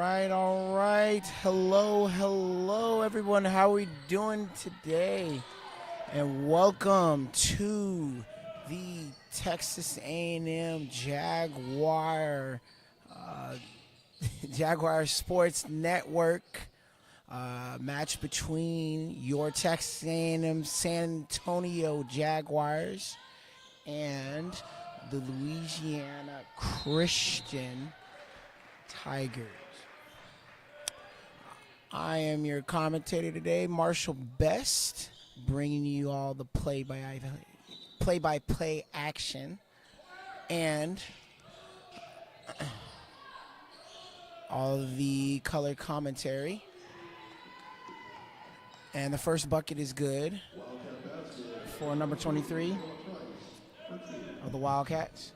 all right. Hello, everyone. How are we doing today? And welcome to the Texas A&M Jaguar Jaguar Sports Network match between your Texas A&M San Antonio Jaguars and the Louisiana Christian Tigers. I am your commentator today, Marshall Best, bringing you all the play-by-play action and all of the color commentary. And the first bucket is good for number 23 of the Wildcats.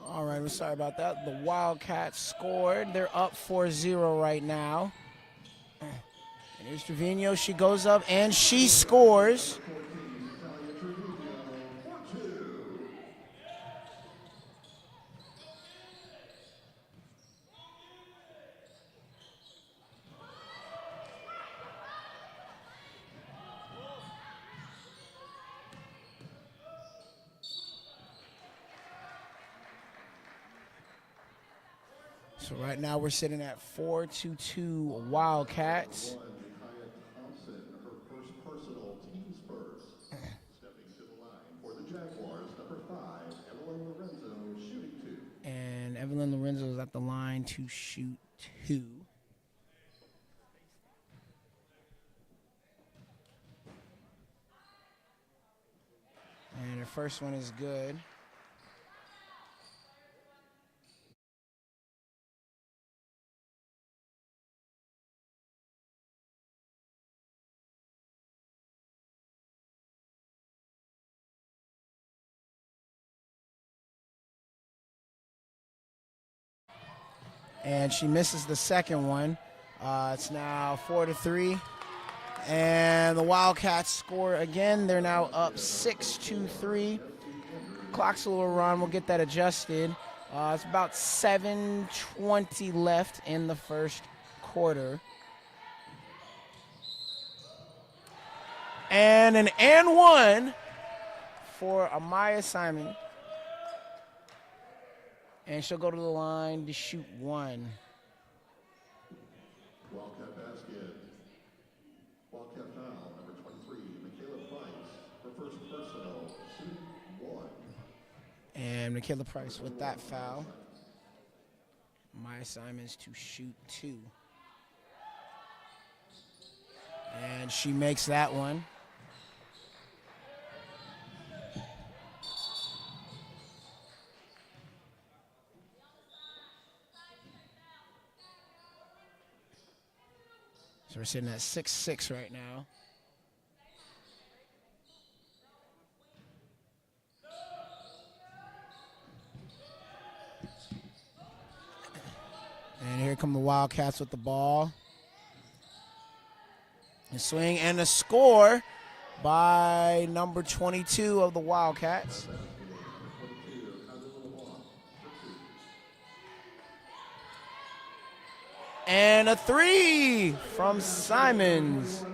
All right, we're sorry about that. The Wildcats scored. They're up 4-0 right now. And here's Trevino. She goes up and she scores. So right now we're sitting at 4-2 Wildcats. TAMUSA, her first personal team's first. Stepping to the line for the Jaguars, number 5, Evelyn Lorenzo, shooting 2. And Evelyn Lorenzo is at the line to shoot 2. And her first one is good. And she misses the second one. It's now 4-3. And the Wildcats score again. They're now up 6-3. Clock's a little run. We'll get that adjusted. It's about 7:20 left in the first quarter. And an and one for Amaya Simon. And she'll go to the line to shoot 1. Wildcat basket. Wildcat foul, number 23, Michaela Price, her first personal, shooting 1. And Michaela Price with that foul. Maya Simons to shoot 2. And she makes that one. So we're sitting at 6-6 right now. And here come the Wildcats with the ball. A swing and a score by number 22 of the Wildcats. And a 3 from Simons.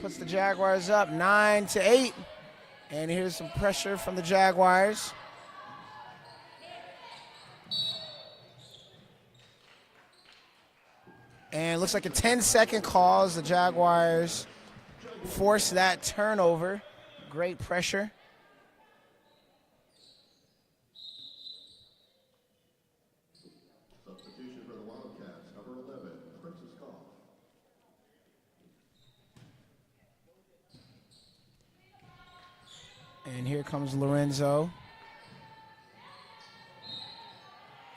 Puts the Jaguars up 9-8. And here's some pressure from the Jaguars. And it looks like a 10-second call as the Jaguars force that turnover. Great pressure. And here comes Lorenzo.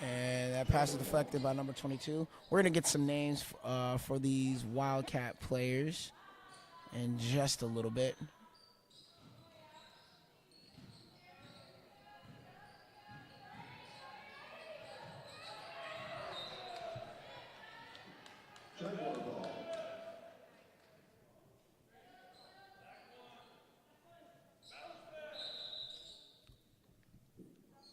And that pass is deflected by number 22. We're going to get some names for these Wildcat players in just a little bit. Jaguar ball.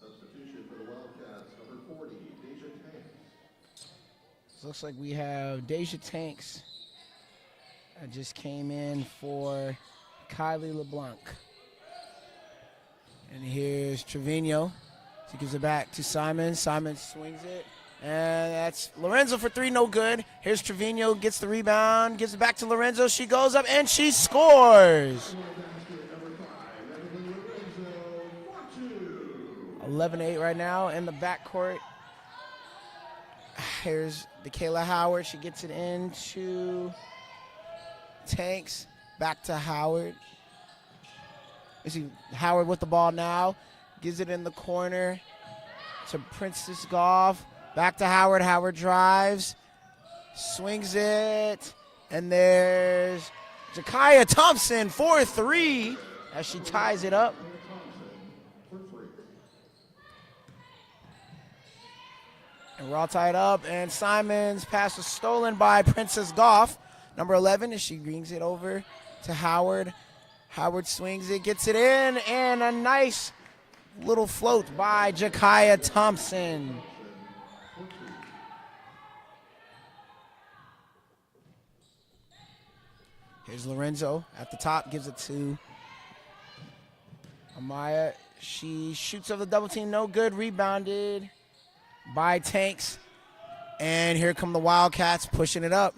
Substitution for the Wildcats, number 40, Deja Tanks. Looks like we have Deja Tanks that just came in for Kylie LeBlanc. And here's Trevino. He gives it back to Simon. Simon swings it. And that's Lorenzo for three, no good. Here's Trevino, gets the rebound, gives it back to Lorenzo. She goes up and she scores. 11-8 right now in the backcourt. Here's DeKayla Howard. She gets it into Tanks. Back to Howard. You see Howard with the ball now. Gives it in the corner to Princess Goff. Back to Howard. Howard drives. Swings it. And there's Jakiah Thompson for three as she ties it up. And we're all tied up. And Simon's pass was stolen by Princess Goff, number 11, as she brings it over to Howard. Howard swings it, gets it in, and a nice little float by Jakiah Thompson. Here's Lorenzo at the top, gives it to Amaya. She shoots over the double team, no good, rebounded by Tanks. And here come the Wildcats pushing it up.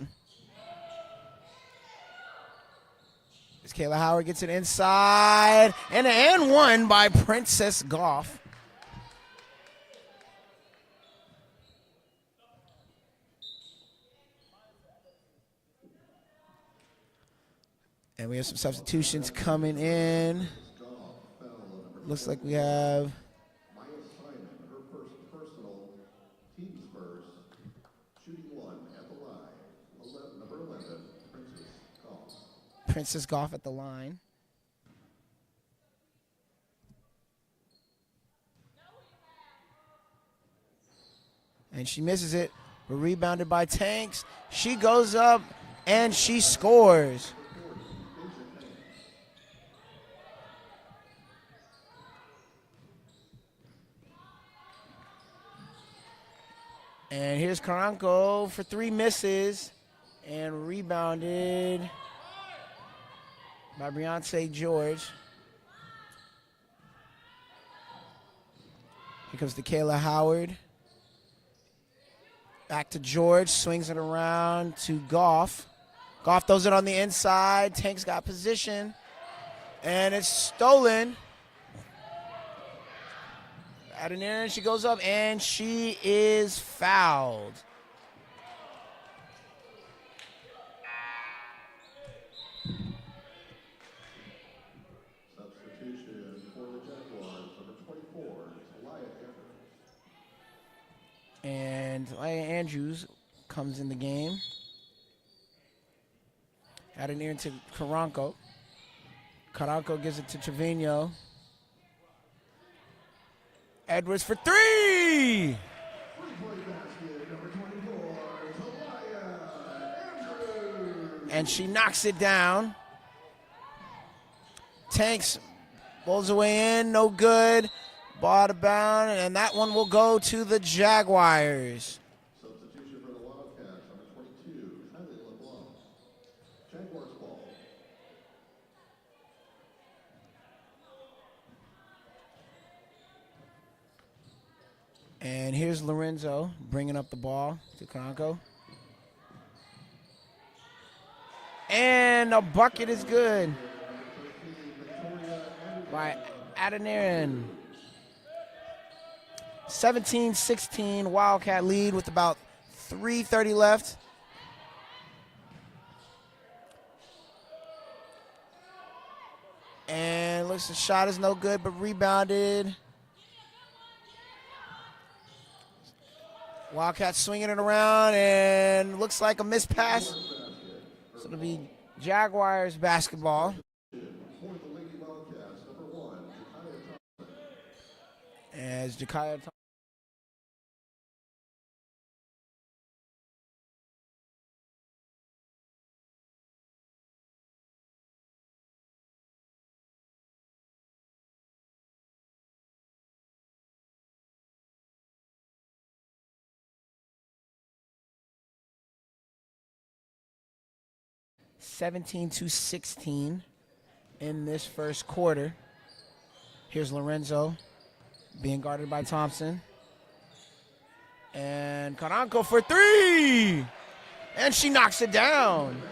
As Kayla Howard gets it inside, and one by Princess Goff. And we have some substitutions coming in. Looks like we have Maya Simon, her first personal team's first, shooting one at the line. Number 11, Princess Goff. Princess Goff at the line. And she misses it. We're rebounded by Tanks. She goes up and she scores. And here's Karanko for three misses and rebounded by Beyonce George. Here comes DeKayla Howard. Back to George, swings it around to Goff. Goff throws it on the inside. Tanks got position, and it's stolen. At an end, she goes up, and she is fouled. Substitution for the Jaguars, number 24, Talia Andrews. And Talia Andrews comes in the game. At an ear to Karanko. Karanko gives it to Trevino. Edwards for three! And she knocks it down. Tanks bowls away in, no good. Ball out of bounds, and that one will go to the Jaguars. Substitution for the Wildcats, number 22, Kylie LeBlanc. Jaguars ball. And here's Lorenzo bringing up the ball to Karanko. And a bucket is good by Adoniran. 17-16 Wildcat lead with about 3:30 left. And looks the shot is no good, but rebounded. Wildcats swinging it around, and looks like a missed pass. So it'll be Jaguars basketball. For the Lady Wildcats, number 1, As Jakiah Thompson. (17-16) in this first quarter. Here's Lorenzo being guarded by Thompson. And Caranco for three! And she knocks it down.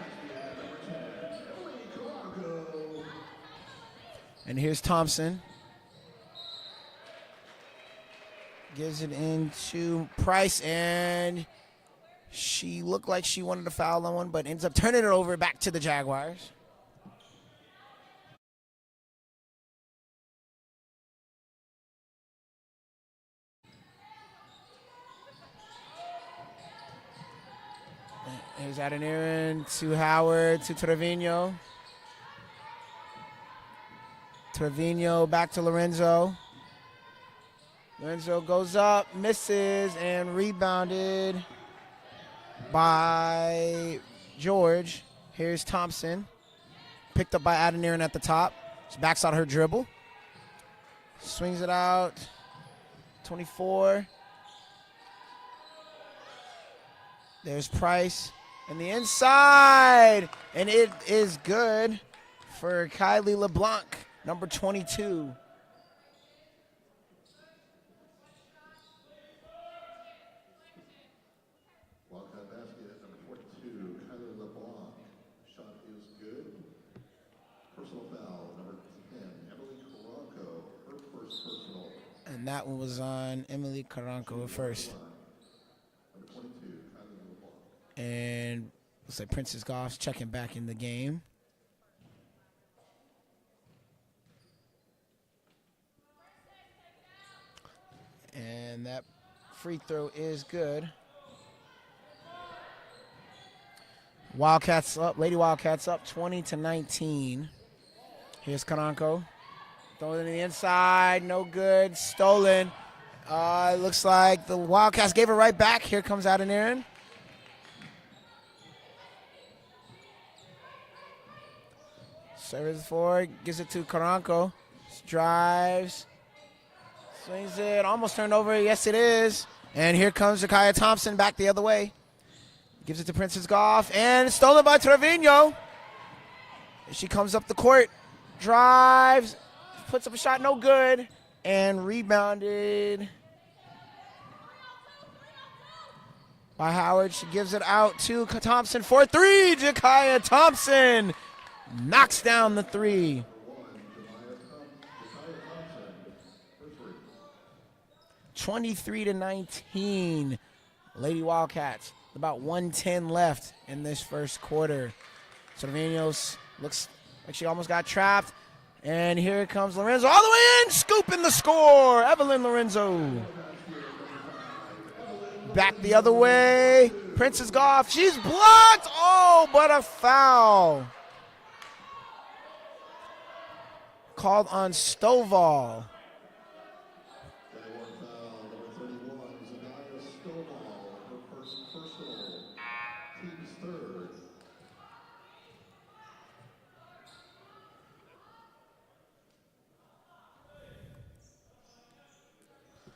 And here's Thompson. Gives it into Price, and she looked like she wanted to foul on one, but ends up turning it over back to the Jaguars. Here's Adeniran to Howard to Trevino. Trevino back to Lorenzo. Lorenzo goes up, misses, and rebounded by George. Here's Thompson. Picked up by Adeniran at the top. She backs out her dribble. Swings it out. 24. There's Price. And the inside. And it is good for Kylie LeBlanc, number 22. Wildcat basket, number 42, Kylie LeBlanc. Shot is good. Personal foul, number 10, Emily Caranco, her first personal. And that one was on Emily Caranco first. Number 22, Kylie LeBlanc. And looks like Princess Goff's checking back in the game. And that free throw is good. Wildcats up, Lady Wildcats up 20-19. Here's Caranco. Throwing it in the inside, no good, stolen. It looks like the Wildcats gave it right back. Here comes Adeniran. Serves forward, gives it to Caranco. Drives, swings it, almost turned over. Yes, it is. And here comes Jakiah Thompson back the other way. Gives it to Princess Goff, and it's stolen by Trevino. She comes up the court, drives, puts up a shot, no good, and rebounded by Howard. She gives it out to Thompson for three. Jakiah Thompson knocks down the three. 23-19, Lady Wildcats. About 1:10 left in this first quarter. Cervinos looks like she almost got trapped. And here comes Lorenzo all the way in, scooping the score. Evelyn Lorenzo. Back the other way. Princess Goff, she's blocked. Oh, but a foul. Called on Stovall.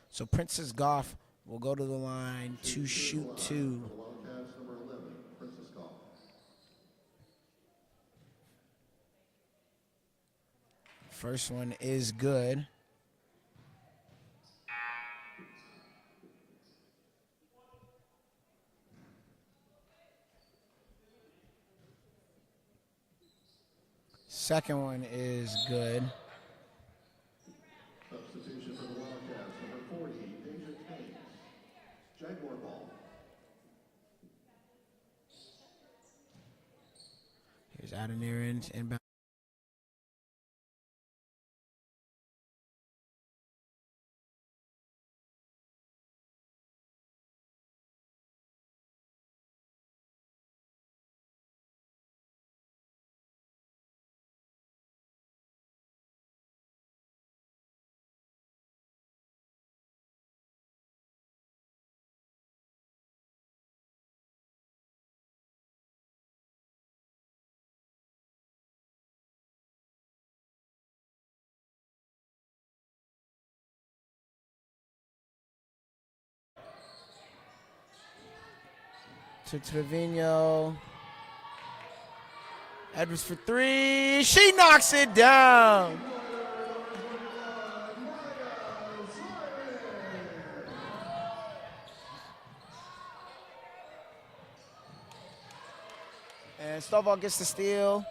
So Princess Goff will go to the line to shoot two. Wildcats, number 11, Princess Goff. First one is good. Second one is good. Substitution for the Wildcats, number 40, Deja Tanks. Jaguar ball. Here's Adeniran inbound. to Trevino. Edwards for three. She knocks it down. And Stovall gets the steal.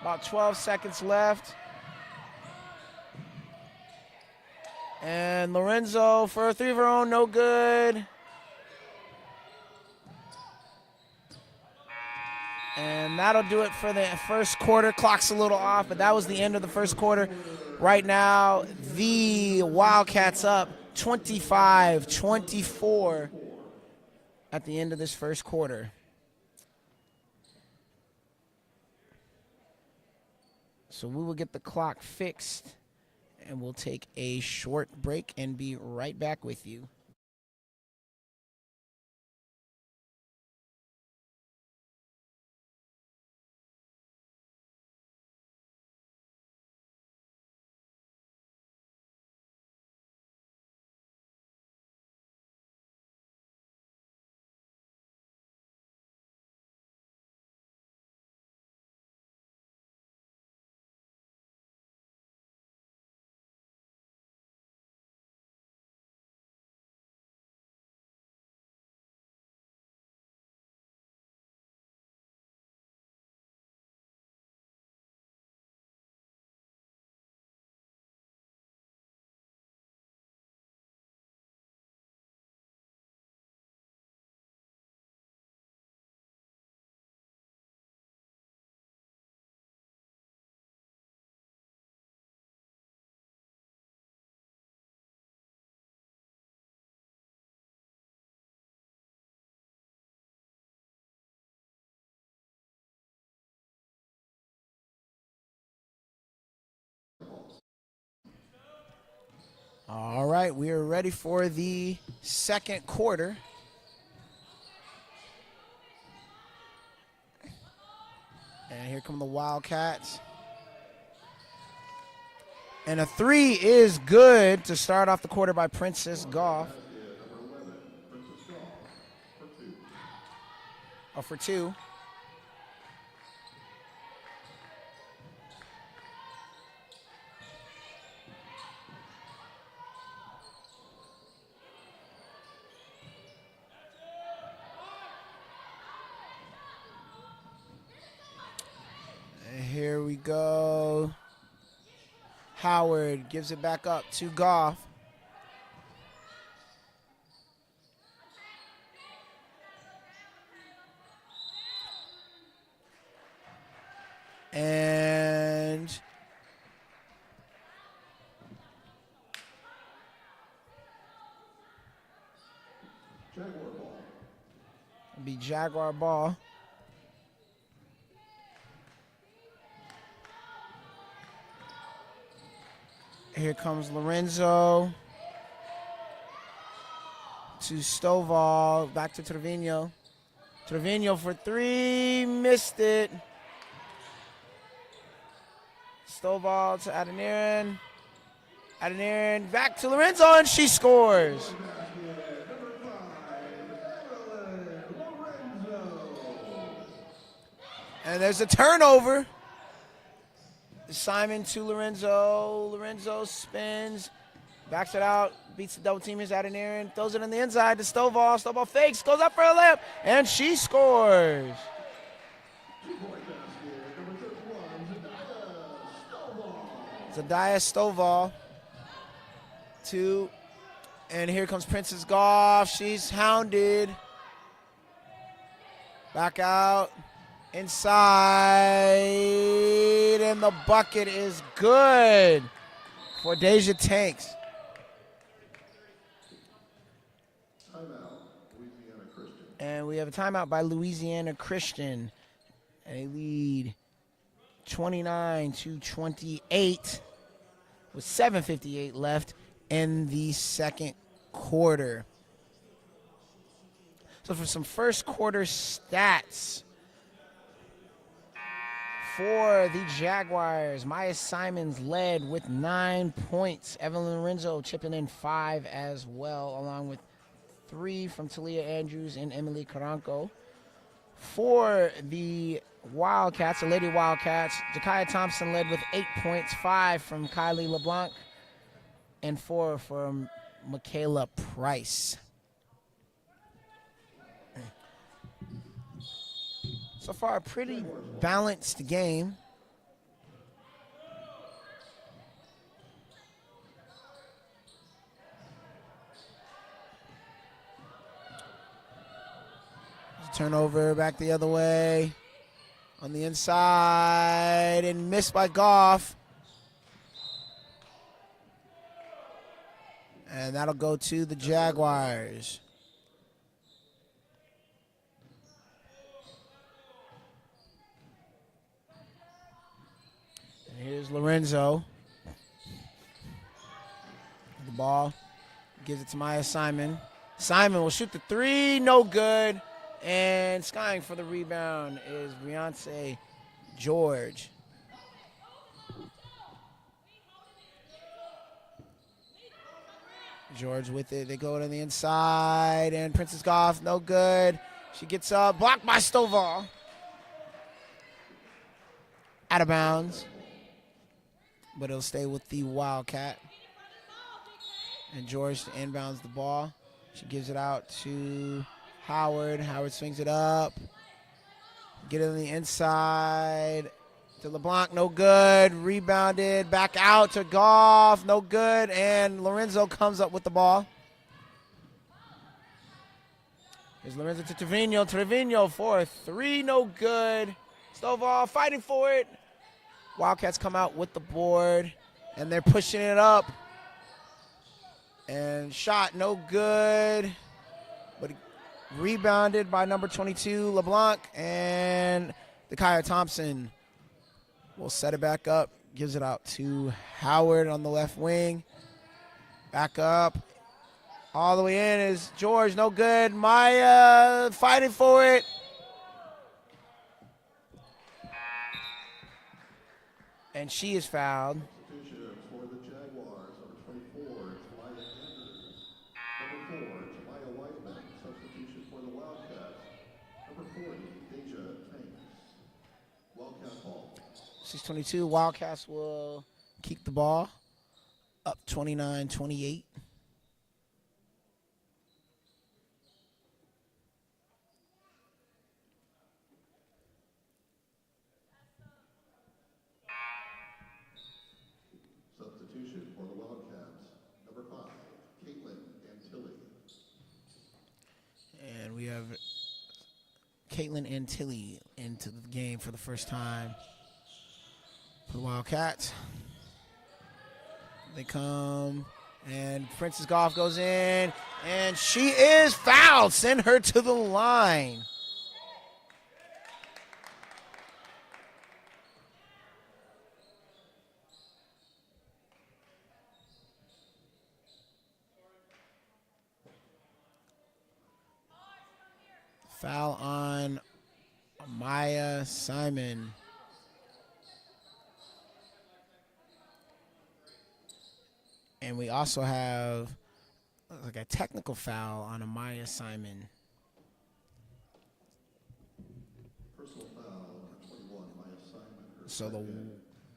About 12 seconds left. And Lorenzo for a three of her own, no good. And that'll do it for the first quarter. Clock's a little off, but that was the end of the first quarter. Right now, the Wildcats up 25-24 at the end of this first quarter. So we will get the clock fixed, and we'll take a short break and be right back with you. All right, we are ready for the second quarter. And here come the Wildcats. And a three is good to start off the quarter by Princess Goff. Oh, for two. Here we go. Howard gives it back up to Goff. And Jaguar ball. it'll be Jaguar ball. Here comes Lorenzo to Stovall, back to Trevino. Trevino for three, missed it. Stovall to Adeniran. Adeniran back to Lorenzo, and she scores. And there's a turnover. Simon to Lorenzo. Lorenzo spins, backs it out, beats the double team. Here's Adeniran, throws it on the inside to Stovall. Stovall fakes, goes up for a layup, and she scores. Zadiah Stovall. Two. And here comes Princess Goff. She's hounded. Back out. Inside, and the bucket is good for Deja Tanks. Timeout, Louisiana Christian. And we have a timeout by Louisiana Christian. And they lead 29-28 with 7:58 left in the second quarter. So for some first quarter stats for the Jaguars, Maya Simons led with 9 points. Evelyn Lorenzo chipping in 5 as well, along with 3 from Talia Andrews and Emily Caranco. For the Wildcats, the Lady Wildcats, Jakaya Thompson led with 8 points, 5 from Kylie LeBlanc, and 4 from Michaela Price. So far, a pretty balanced game. Turnover back the other way. On the inside and missed by Goff. And that'll go to the Jaguars. And here's Lorenzo. The ball. Gives it to Maya Simon. Simon will shoot the 3. No good. And skying for the rebound is Beyonce George. George with it. They go to the inside, and Princess Goff, no good. She gets up, blocked by Stovall. Out of bounds. But it'll stay with the Wildcat. And George inbounds the ball. She gives it out to Howard. Howard swings it up. Get it on the inside to LeBlanc. No good. Rebounded. Back out to Goff. No good. And Lorenzo comes up with the ball. Here's Lorenzo to Trevino. Trevino for 3. No good. Stovall fighting for it. Wildcats come out with the board. And they're pushing it up. And shot no good. But rebounded by number 22, LeBlanc, and Jakaya Thompson will set it back up, gives it out to Howard on the left wing. Back up. All the way in is George, no good. Maya fighting for it. And she is fouled. Substitution for the Jaguars, number 24, Talia Andrews. Number 4, Jamaya Whiteman. Substitution for the Wildcats, number 40, Deja Tanks. Wildcat ball. 6:22, Wildcats will keep the ball up 29-28. Substitution for the Wildcats, number 5, Caitlin Antilli. And we have Caitlin Antilli into the game for the first time for the Wildcats. They come, and Princess Goff goes in, and she is fouled. Send her to the line. Foul on Maya Simon. And we also have like a technical foul on Amaya Simon. Personal foul, number 21, Maya Simon. So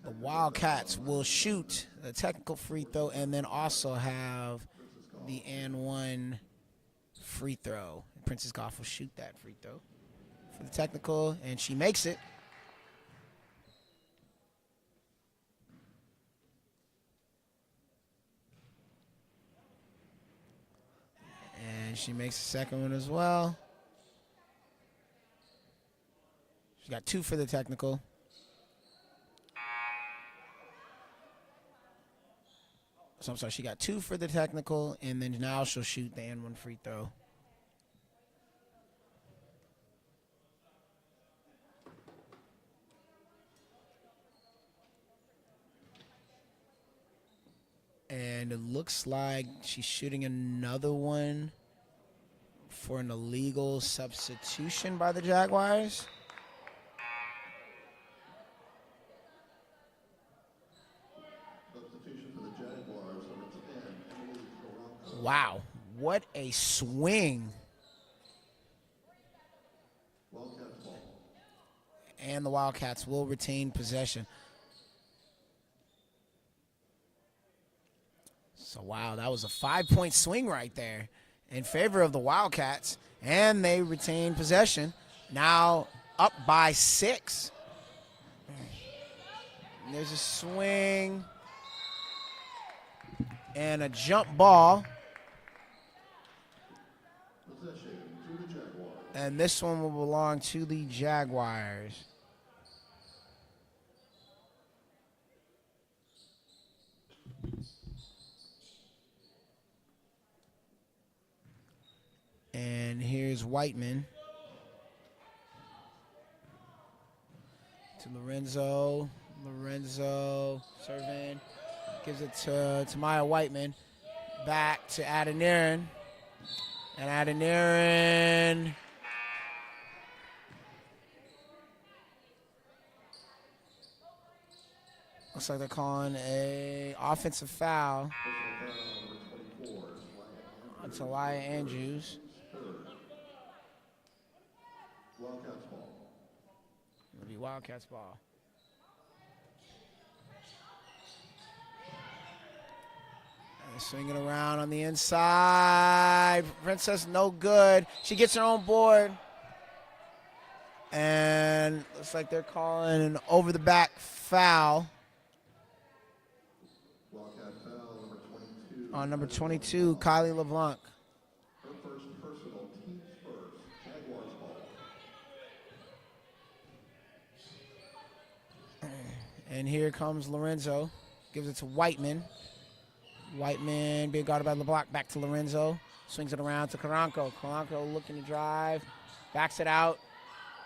the Wildcats will shoot a technical free throw and then also have the and one free throw. Princess Goff will shoot that free throw for the technical, and she makes it. And she makes the second one as well. She got 2 for the technical. So I'm sorry, she got 2 for the technical, and then now she'll shoot the and one free throw. And it looks like she's shooting another one for an illegal substitution by the Jaguars. Substitution for the Jaguars, number 10, Emily Caranco. Wow. What a swing. Wildcats ball. And the Wildcats will retain possession. So, wow, that was a 5-point swing right there in favor of the Wildcats. And they retain possession. Now up by 6. And there's a swing and a jump ball. Possession to the Jaguars. And this one will belong to the Jaguars. And here's Whiteman to Lorenzo. Lorenzo serving. Gives it to Maya Whiteman. Back to Adeniran. And Adeniran looks like they're calling a offensive foul on Talia Andrews. Wildcats ball. It'll be Wildcats ball. And swinging around on the inside. Princess no good. She gets her own board. And looks like they're calling an over the back foul. Wildcat foul number 22. On number 22, Kylie LeBlanc. Her first personal, team's first. Jaguars ball. And here comes Lorenzo. Gives it to Whiteman. Whiteman being guarded by LeBlanc. Back to Lorenzo. Swings it around to Karanko. Karanko looking to drive. Backs it out.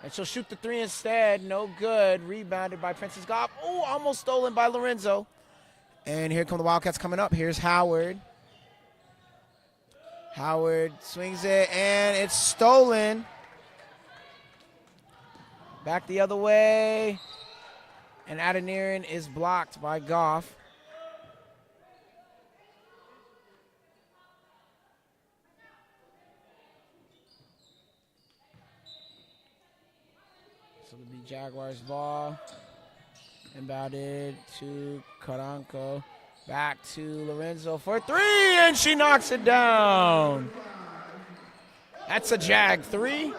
And she'll shoot the 3 instead. No good. Rebounded by Princess Goff. Oh, almost stolen by Lorenzo. And here come the Wildcats coming up. Here's Howard. Howard swings it, and it's stolen. Back the other way. And Adeniran is blocked by Goff. So it'll be Jaguars ball. Inbounded to Karanko. Back to Lorenzo for 3, and she knocks it down. That's a Jag 3.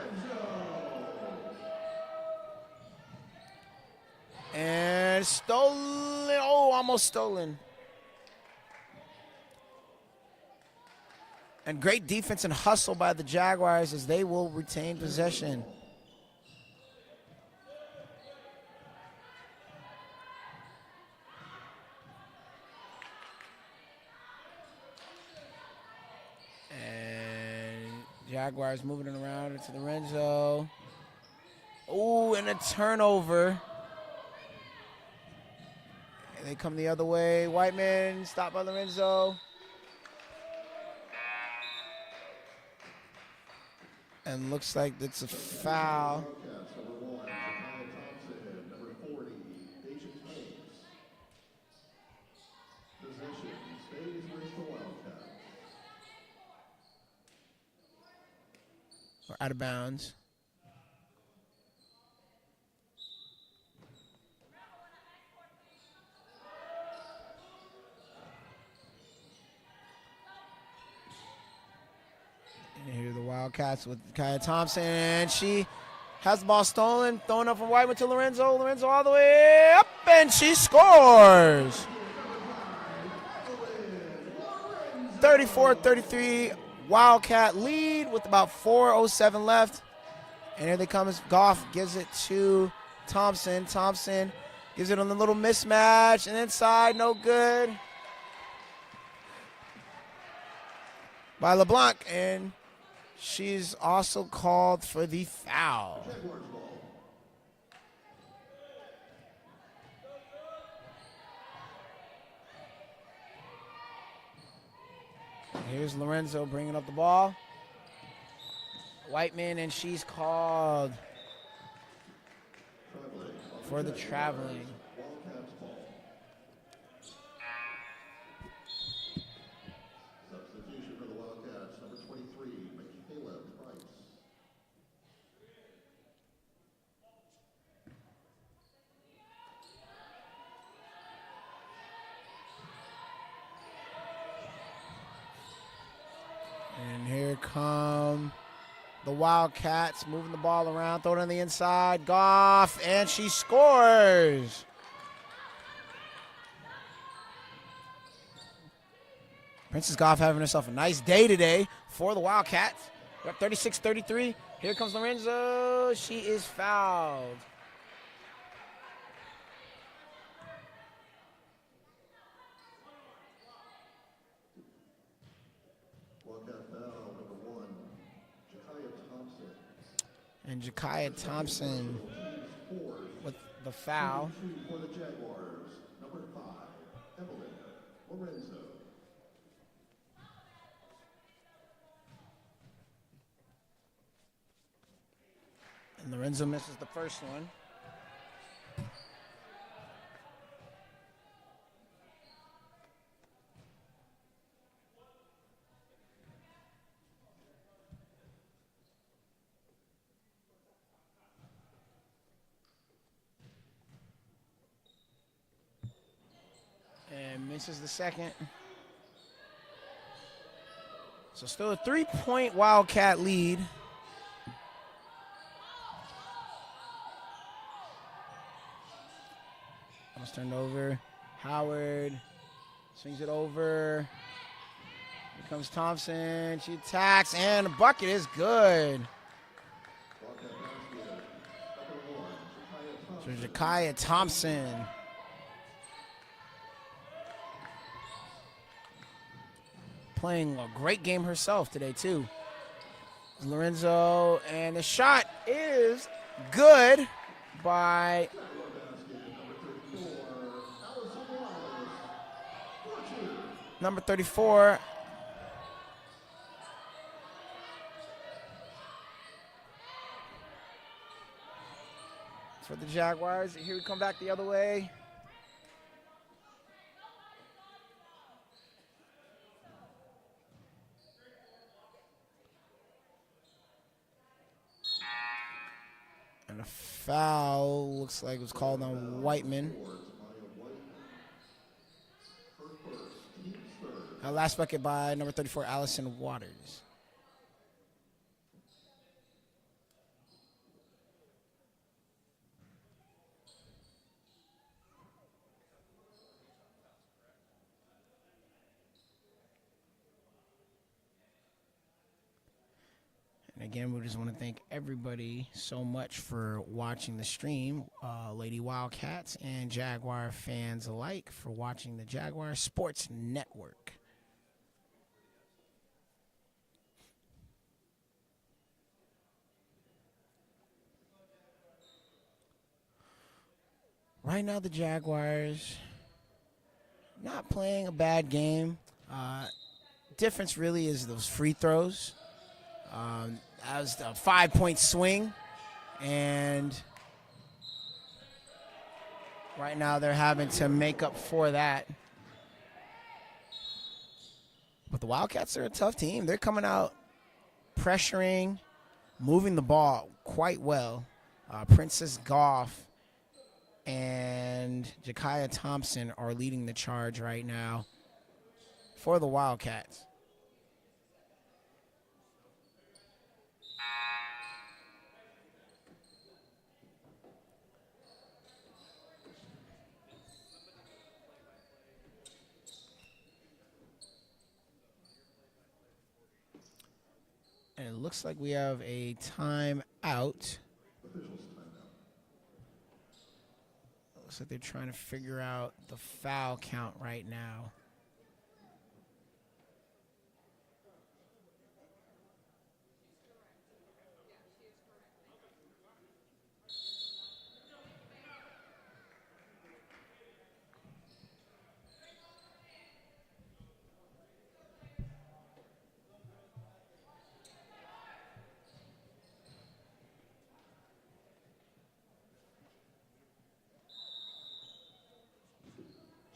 And stolen. Oh, almost stolen. And great defense and hustle by the Jaguars as they will retain possession. Jaguars moving it around into Lorenzo. Oh, and a turnover. And they come the other way. Whiteman stopped by Lorenzo. And looks like it's a foul. Wildcats number 1, Jamal Thompson. Number 40, Deja Tanks. Possession stays with the Wildcats. Or out of bounds. And here are the Wildcats with Kaya Thompson. And she has the ball stolen. Throwing up from Whiteman to Lorenzo. Lorenzo all the way up. And she scores. 34-33. Wildcat lead with about 4:07 left. And here they come as Goff gives it to Thompson. Thompson gives it on the little mismatch. And inside, no good. By LeBlanc. And she's also called for the foul. Here's Lorenzo bringing up the ball. Whiteman, and she's called for the traveling. Wildcats ball. Substitution for the Wildcats, number the Wildcats moving the ball around, throw it on the inside. Goff, and she scores. Princess Goff having herself a nice day today for the Wildcats. We're up 36-33. Here comes Lorenzo. She is fouled. And Jakiah Thompson with the foul. For the Jaguars, number 5, Evelyn Lorenzo. And Lorenzo misses the first one. And misses the second. So still a 3-point Wildcat lead. Almost turned over. Howard swings it over. Here comes Thompson. She attacks, and the bucket is good. So Jakiah Thompson. Playing a great game herself today, too. Lorenzo, and the shot is good by number 34. For the Jaguars. Here we come back the other way. And a foul looks like it was called on Whiteman. Last bucket by number 34, Allison Waters. And again, we just want to thank everybody so much for watching the stream, Lady Wildcats and Jaguar fans alike, for watching the Jaguar Sports Network. Right now, the Jaguars not playing a bad game. Difference really is those free throws. That was a 5-point swing, and right now they're having to make up for that. But the Wildcats are a tough team. They're coming out pressuring, moving the ball quite well. Princess Goff and Jakiah Thompson are leading the charge right now for the Wildcats. And it looks like we have a timeout. Looks like they're trying to figure out the foul count right now.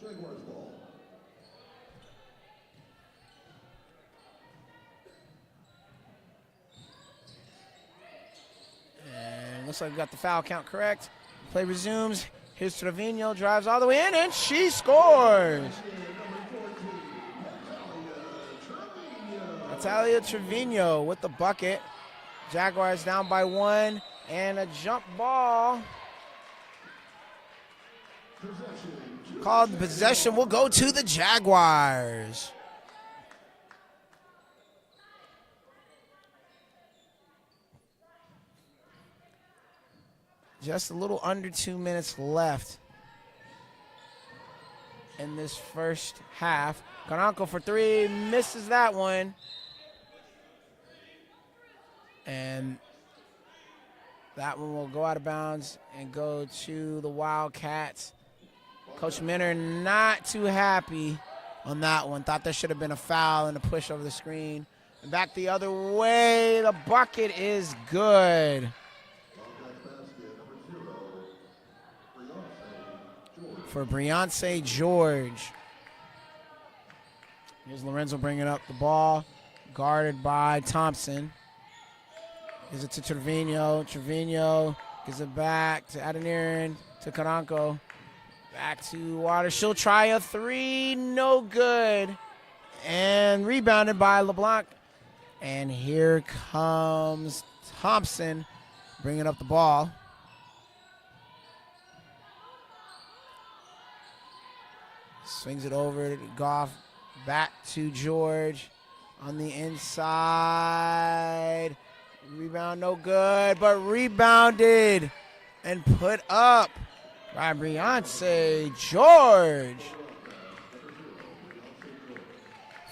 Jaguars ball. And looks like we got the foul count correct. Play resumes. Here's Trevino, drives all the way in, and she scores. Natalia Trevino with the bucket Jaguars down by 1, and a jump ball. Called possession will go to the Jaguars. Just a little under 2 minutes left in this first half. Karanko for 3, misses that one. And that one will go out of bounds and go to the Wildcats. Coach Minner not too happy on that one. Thought there should have been a foul and a push over the screen. And back the other way, the bucket is good. For Briance George. Here's Lorenzo bringing up the ball, guarded by Thompson. Gives it to Trevino. Trevino gives it back to Adeniran, to Karanko. Back to Waters. She'll try a 3, no good. And rebounded by LeBlanc. And here comes Thompson bringing up the ball. Swings it over to Goff. Back to George on the inside. Rebound no good, but rebounded and put up by Briance George.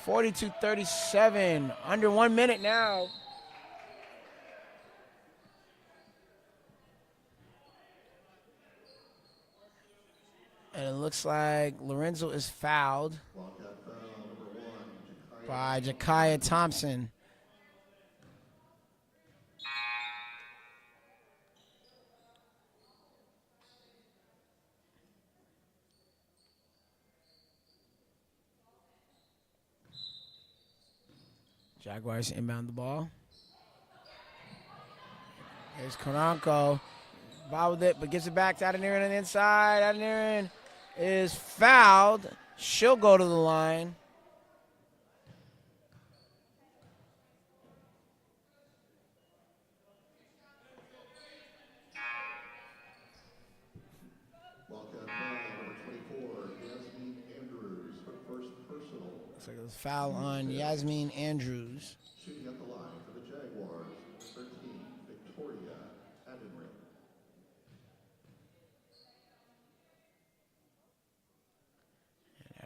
42-37, under 1 minute now. And it looks like Lorenzo is fouled by Jakaya Thompson. Jaguars inbound the ball. Here's Karanko. Bobbled it, but gives it back to Adeniran on the inside. Adeniran is fouled. She'll go to the line. Looks like it was foul on Yasmin Andrews. Shooting at the line for the Jaguars, 13, Victoria Adeniran.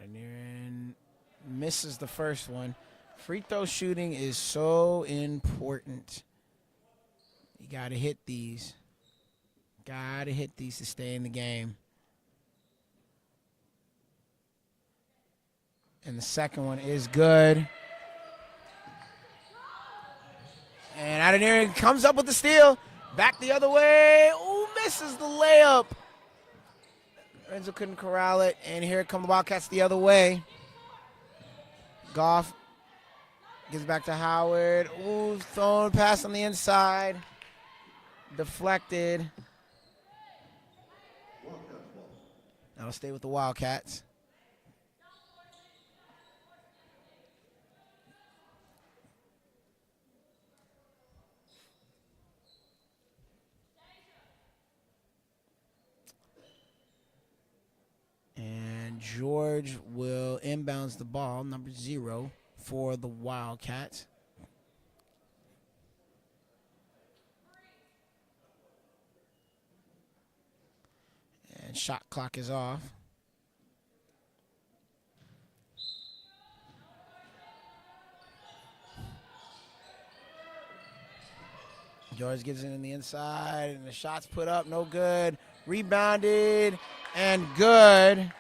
Adeniran misses the first one. Free throw shooting is so important. You got to hit these. Got to hit these to stay in the game. And the second one is good. And Adeniran comes up with the steal. Back the other way. Ooh, misses the layup. Lorenzo couldn't corral it. And here come the Wildcats the other way. Goff gives back to Howard. Ooh, thrown pass on the inside. Deflected. That'll stay with the Wildcats. And George will inbounds the ball, number 0 for the Wildcats. And shot clock is off. George gets it in the inside, and the shot's put up, no good. Rebounded, and good.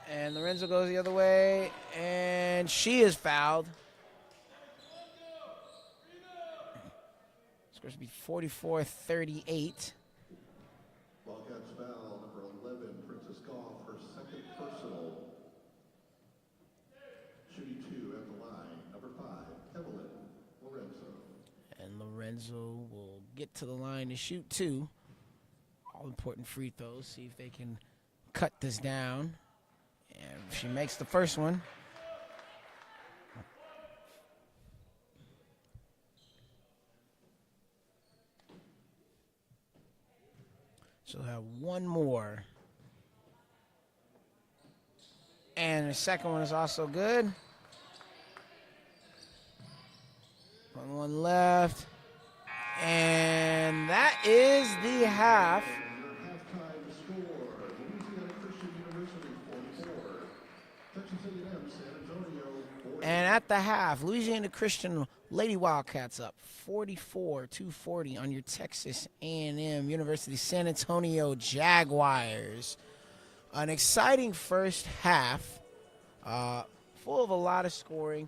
And Lorenzo goes the other way, and she is fouled. It's supposed to be 44-38. Wildcats foul, number 11, Princess Goff, her second personal. Shooting 2 at the line, number 5, Evelyn Lorenzo. And Lorenzo will get to the line to shoot 2. All important free throws. See if they can cut this down. And She makes the first one. She'll have one more. And the second one is also good. One left. And that is the half. Halftime score, Louisiana Christian University 44, Texas A&M San Antonio 40. And at the half, Louisiana Christian Lady Wildcats up 44-40 on your Texas A&M University San Antonio Jaguars. An exciting first half, full of a lot of scoring.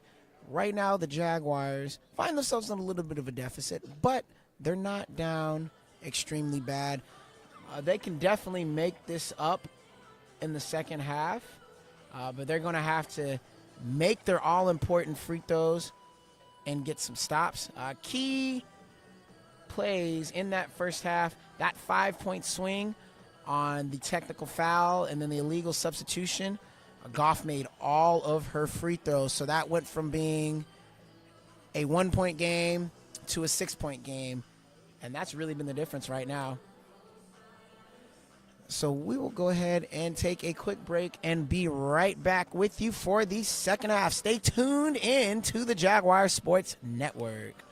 Right now, the Jaguars find themselves in a little bit of a deficit, but they're not down extremely bad. They can definitely make this up in the second half, but they're going to have to make their all-important free throws and get some stops. Key plays in that first half, that 5-point swing on the technical foul and then the illegal substitution. Goff made all of her free throws, so that went from being a 1-point game to a 6-point game, and that's really been the difference right now. So we will go ahead and take a quick break and be right back with you for the second half. Stay tuned in to the Jaguar Sports Network.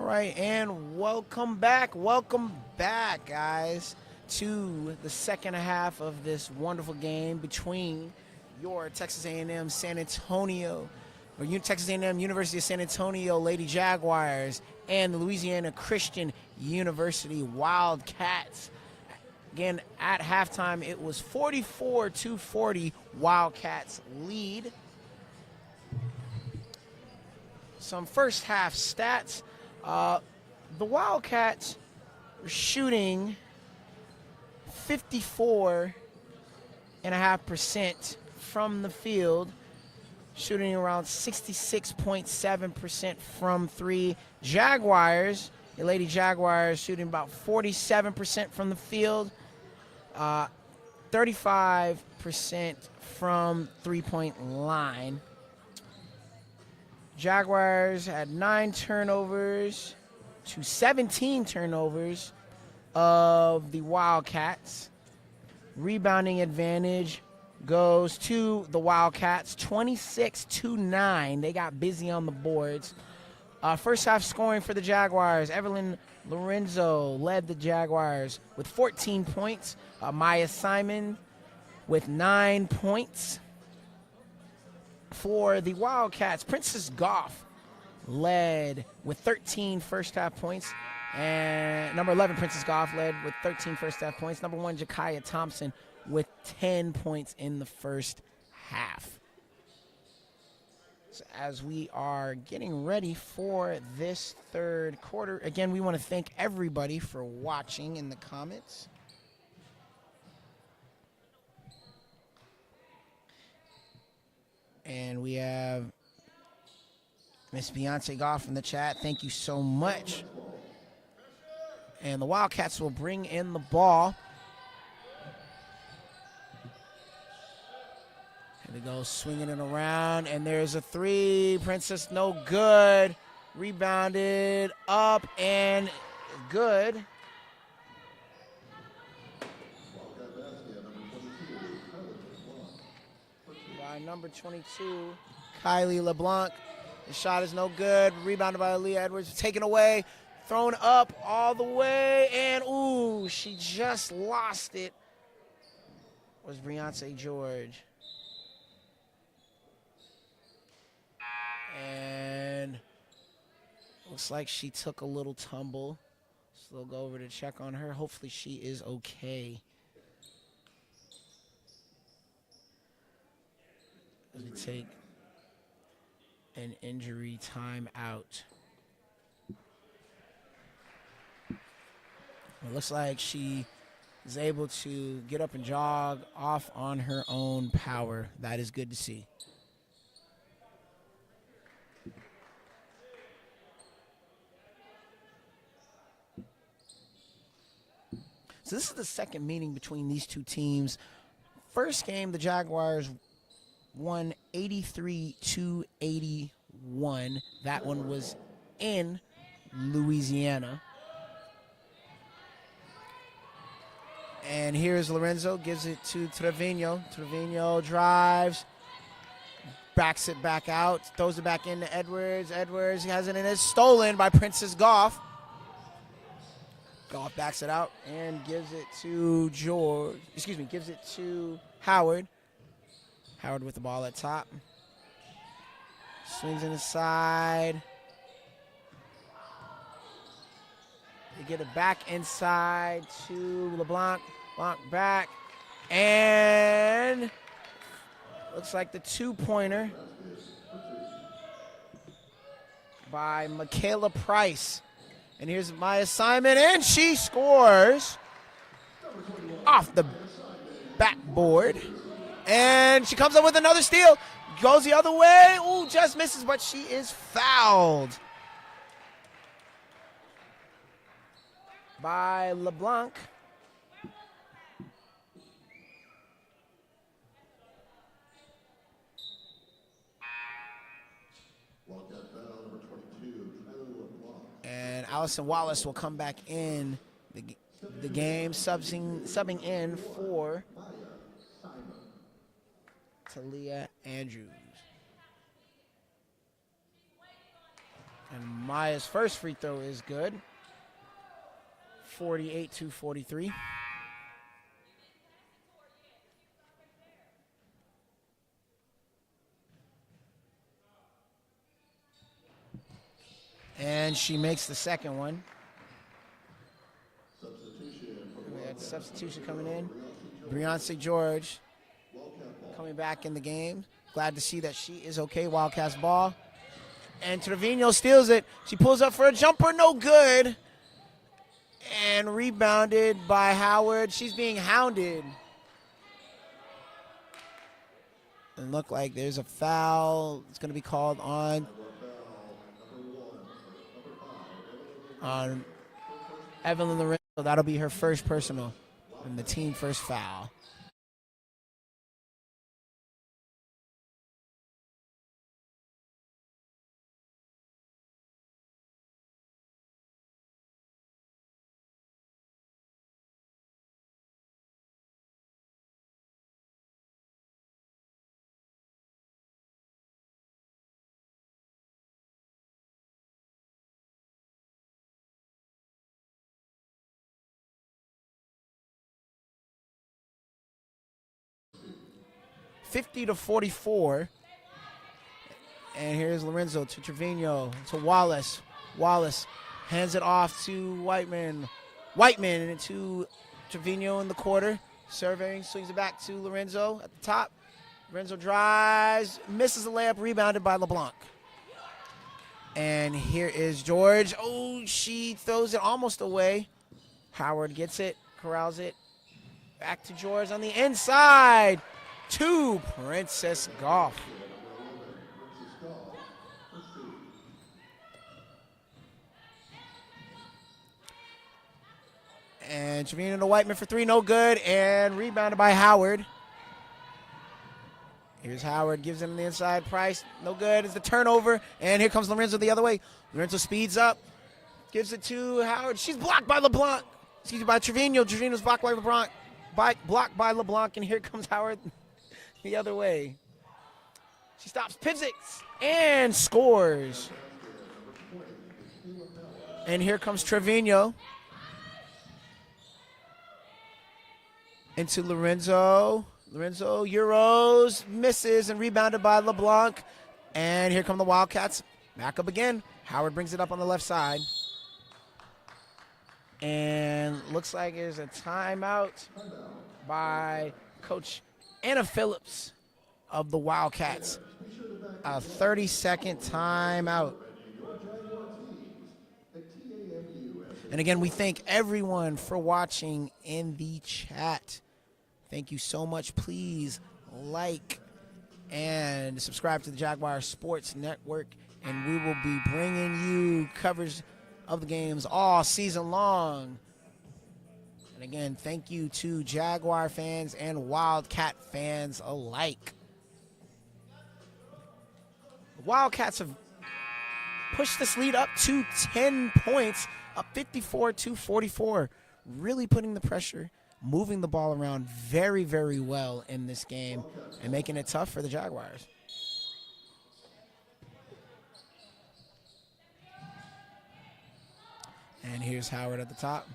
right, and welcome back, guys, to the second half of this wonderful game between your Texas A&M San Antonio, or Texas A&M University of San Antonio Lady Jaguars and the Louisiana Christian University Wildcats. Again, at halftime, it was 44-40, Wildcats lead. Some first half stats. The Wildcats were shooting 54.5% from the field, shooting around 66.7% from three. Jaguars, the Lady Jaguars, shooting about 47% from the field, 35% from three-point line. Jaguars had 9 turnovers to 17 turnovers of the Wildcats. Rebounding advantage goes to the Wildcats, 26-9. They got busy on the boards. First half scoring for the Jaguars. Evelyn Lorenzo led the Jaguars with 14 points. Maya Simon with 9 points. For the Wildcats, Princess Goff led with 13 first half points. And number 11, Princess Goff, led with 13 first half points. Number 1, Jakaya Thompson with 10 points in the first half. So as we are getting ready for this third quarter, again, we want to thank everybody for watching in the comments. And we have Miss Beyonce Goff in the chat. Thank you so much. And the Wildcats will bring in the ball. Here they go, swinging it around. And there's a three. Princess, no good. Rebounded up and good. By number 22, Kylie LeBlanc. The shot is no good. Rebounded by Aaliyah Edwards. Taken away. Thrown up all the way. And, ooh, she just lost it. Was Beyonce George. And looks like she took a little tumble. So they'll go over to check on her. Hopefully she is okay. We take an injury timeout. It looks like she is able to get up and jog off on her own power. That is good to see. So this is the second meeting between these two teams. First game, the Jaguars won 83-81. That one was in Louisiana. And here's Lorenzo, gives it to Trevino. Trevino drives, backs it back out, throws it back into Edwards. Edwards has it, and it's stolen by Princess Goff. Goff backs it out and gives it to gives it to Howard. Howard with the ball at top. Swings inside. They get it back inside to LeBlanc. LeBlanc back. And looks like the two-pointer by Michaela Price. And here's Maya Simon, and she scores off the backboard. And she comes up with another steal. Goes the other way. Ooh, just misses, but she is fouled by LeBlanc. And Allison Wallace will come back in the game, subbing in for Talia Andrews. And Maya's first free throw is good. 48-43. And she makes the second one. We had substitution coming in. Briancy George coming back in the game. Glad to see that she is okay. Wildcats ball. And Trevino steals it. She pulls up for a jumper, no good. And rebounded by Howard. She's being hounded. And look like there's a foul. It's going to be called on Evelyn Lorenzo. That'll be her first personal and the team first foul. (50-44). And here's Lorenzo to Trevino, to Wallace. Wallace hands it off to Whiteman. Whiteman into Trevino in the quarter. Surveying, swings it back to Lorenzo at the top. Lorenzo drives, misses the layup, rebounded by LeBlanc. And here is George. Oh, she throws it almost away. Howard gets it, corrals it. Back to George on the inside. To Princess Goff. And Trevino to Whiteman for three, no good, and rebounded by Howard. Here's Howard, gives him the inside. Price, no good. It's the turnover, and here comes Lorenzo the other way. Lorenzo speeds up, gives it to Howard. She's blocked by LeBlanc. Excuse me, by Trevino. Trevino's blocked by LeBlanc. Blocked by LeBlanc, and here comes Howard the other way. She stops, pivots, and scores. And here comes Trevino. Into Lorenzo. Lorenzo, Euros, misses, and rebounded by LeBlanc. And here come the Wildcats. Back up again. Howard brings it up on the left side. And looks like there's a timeout by Coach Anna Phillips of the Wildcats. A 30-second timeout. And again, we thank everyone for watching in the chat. Thank you so much. Please like and subscribe to the Jaguar Sports Network, and we will be bringing you coverage of the games all season long. And again, thank you to Jaguar fans and Wildcat fans alike. The Wildcats have pushed this lead up to 10 points, up 54-44, really putting the pressure, moving the ball around very, very well in this game and making it tough for the Jaguars. And here's Howard at the top.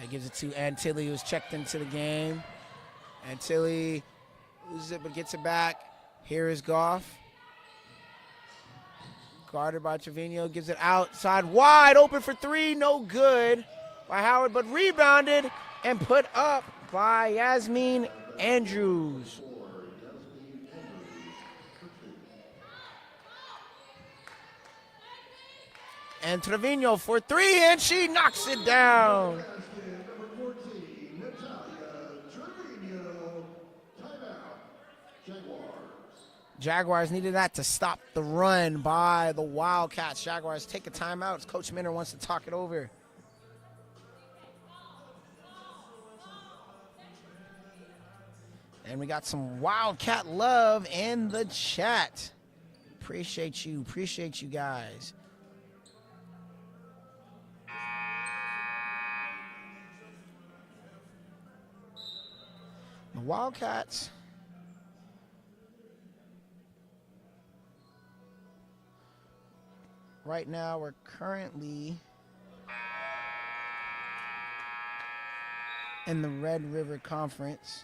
And gives it to Antilli, who's checked into the game. Antilli loses it but gets it back. Here is Goff. Guarded by Trevino, gives it outside, wide open for three, no good by Howard, but rebounded and put up by Yasmin Andrews. And Trevino for three, and she knocks it down. Jaguars needed that to stop the run by the Wildcats. Jaguars take a timeout. Coach Minner wants to talk it over. And we got some Wildcat love in the chat. Appreciate you guys. The Wildcats Right now, we're currently in the Red River Conference.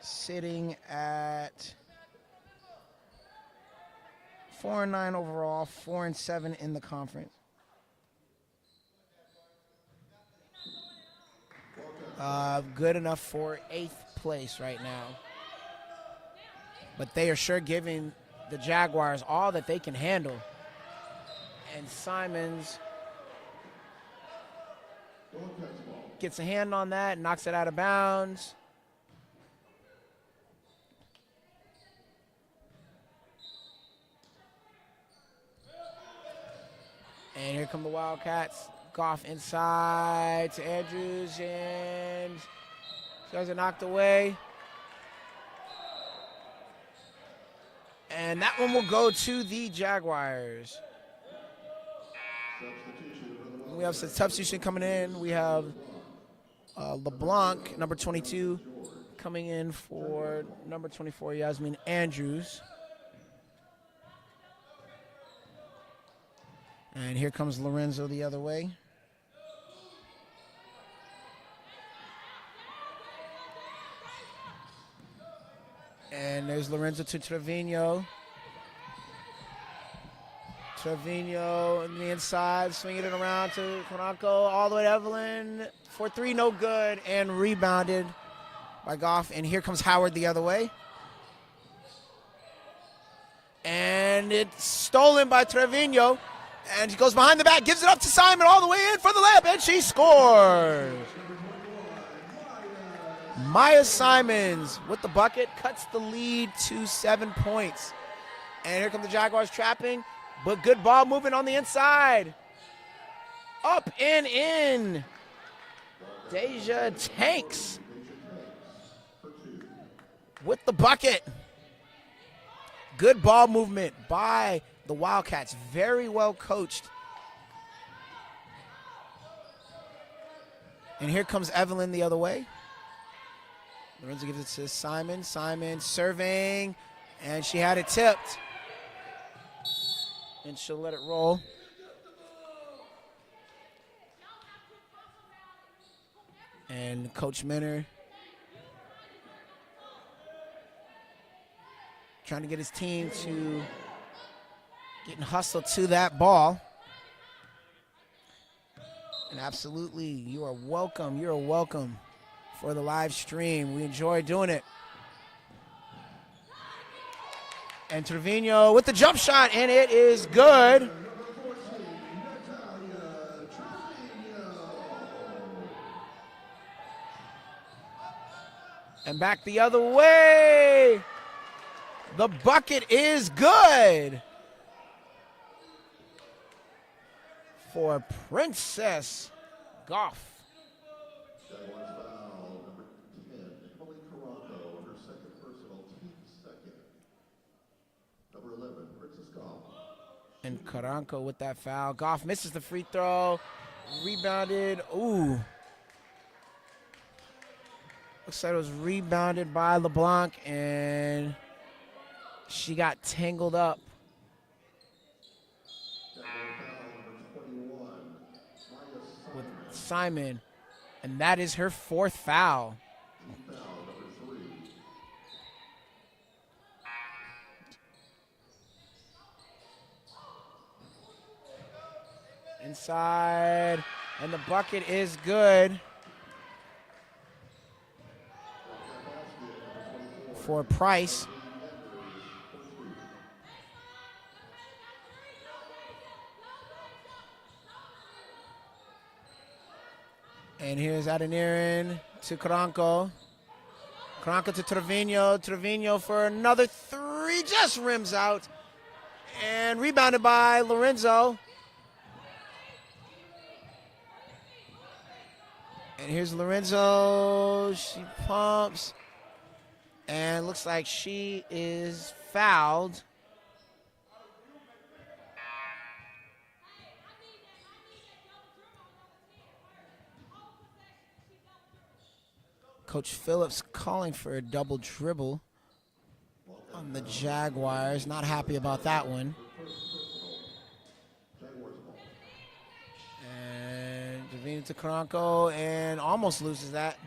Sitting at 4-9 overall, 4-7 in the conference. Good enough for 8th place right now. But they are sure giving the Jaguars all that they can handle. And Simons gets a hand on that, knocks it out of bounds. And here come the Wildcats. Goff inside to Andrews, and she has it knocked away. And that one will go to the Jaguars. We have some substitution coming in. We have LeBlanc, number 22, coming in for number 24, Yasmin Andrews. And here comes Lorenzo the other way. And there's Lorenzo to Trevino. Trevino on the inside, swinging it around to Franco, all the way to Evelyn. 4-3, no good, and rebounded by Goff. And here comes Howard the other way. And it's stolen by Trevino. And she goes behind the back, gives it up to Simon all the way in for the layup, and she scores. Maya Simons with the bucket cuts the lead to 7 points. And here come the Jaguars trapping, but good ball movement on the inside. Up and in. Deja Tanks with the bucket. Good ball movement by the Wildcats, very well coached. And here comes Evelyn the other way. Lorenzo gives it to Simon. Simon serving, and she had it tipped. And she'll let it roll. And Coach Minner trying to get his team to getting hustled to that ball. And absolutely, you are welcome. You're welcome for the live stream. We enjoy doing it. And Trevino with the jump shot, and it is good. And back the other way. The bucket is good for Princess Goff. Jaguars foul, number 10, Emily Caronto, her second personal, team second. Number 11, Princess Goff. And Caronco with that foul. Goff misses the free throw. Rebounded. Ooh. Looks like it was rebounded by LeBlanc, and she got tangled up. With Simon, and that is her fourth foul. Inside, and the bucket is good for Price. And here's Adeniran to Caronco. Caronco to Trevino. Trevino for another three. Just rims out. And rebounded by Lorenzo. And here's Lorenzo. She pumps. And looks like she is fouled. Coach Phillips calling for a double dribble on the Jaguars. Not happy about that one. Jaguars ball. And Trevino to Karanko and almost loses that.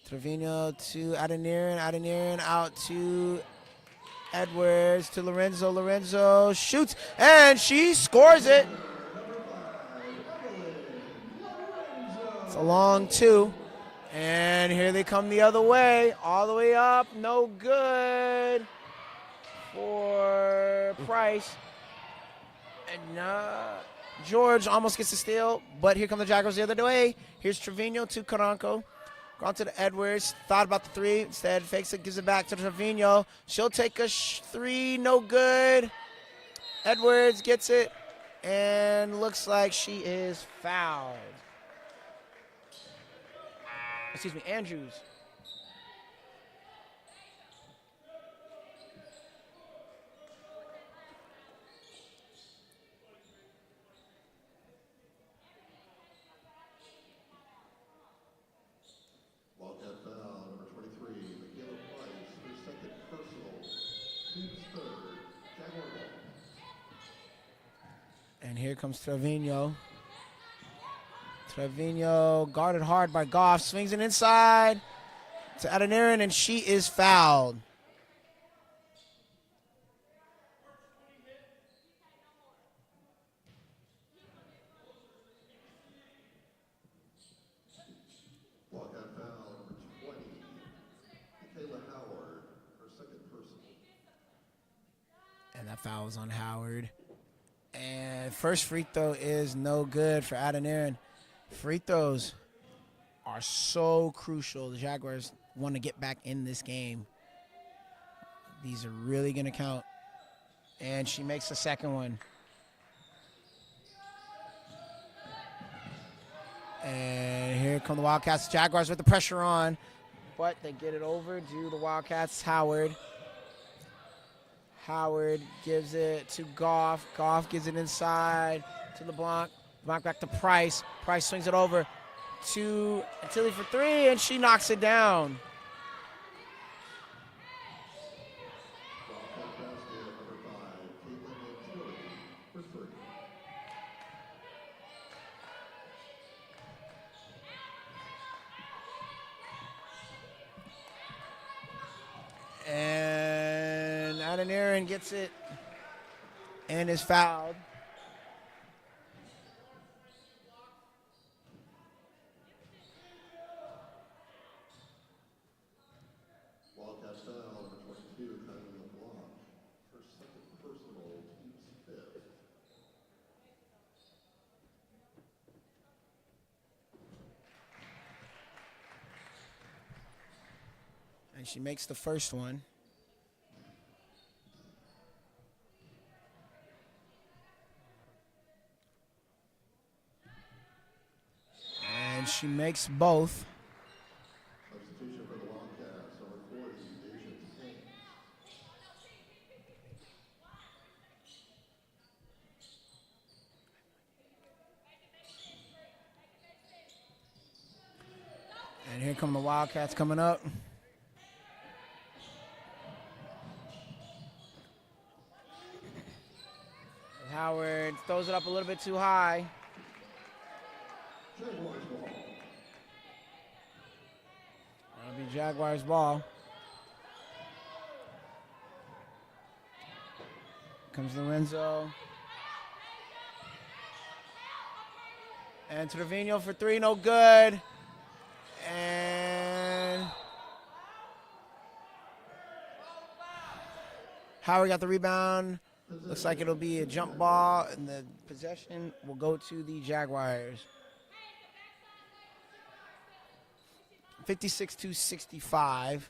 Trevino to Adeniran. Adeniran out to Edwards to Lorenzo. Lorenzo shoots and she scores it. It's a long two. And here they come the other way. All the way up. No good for Price. And George almost gets the steal, but here come the Jaguars the other way. Here's Trevino to Karanko. Gone to the Edwards. Thought about the three. Instead, fakes it, gives it back to Trevino. She'll take a three. No good. Edwards gets it. And looks like she is fouled. Excuse me, Andrews. Wildcat foul, number 23, Michaela Price, her second personal, team's third, Jaguar ball. And here comes Trevino. Trevino guarded hard by Goff. Swings it inside to Adeniran, and she is fouled. Wildcat foul, number 20, Michaela Howard, her second personal. And that foul is on Howard. And first free throw is no good for Adeniran. Free throws are so crucial. The Jaguars want to get back in this game. These are really going to count. And she makes the second one. And here come the Wildcats. Jaguars with the pressure on, but they get it over to the Wildcats. Howard. Howard gives it to Goff. Goff gives it inside to LeBlanc. LeBlanc back to Price. Price swings it over to Tilly for three, and she knocks it down. Wildcat basket, number 5, Caitlin and Tilly, for three. And Adeniran gets it and is fouled. Wildcat foul, number 22, Kylie LeBlanc, her second personal, team's fifth. And she makes the first one. And she makes both. Substitution for the Wildcats, number 40, Deja Tanks. And here come the Wildcats coming up. Howard throws it up a little bit too high. Jaguars ball. That'll be Jaguars ball. Comes Lorenzo. And Trevino for three, no good. And Howard got the rebound. Looks like it'll be a jump ball, and the possession will go to the Jaguars. 56-65.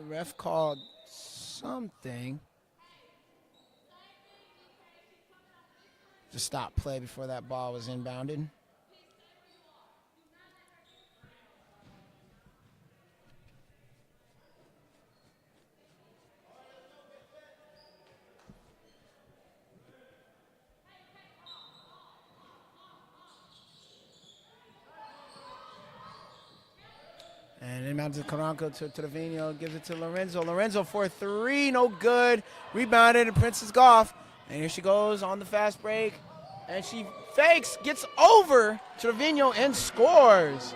Ref called something. Just stop play before that ball was inbounded. Rebound to Caranco to Trevino. Gives it to Lorenzo. Lorenzo for 3. No good. Rebounded to Princess Goff. And here she goes on the fast break. And she fakes, gets over Trevino, and scores.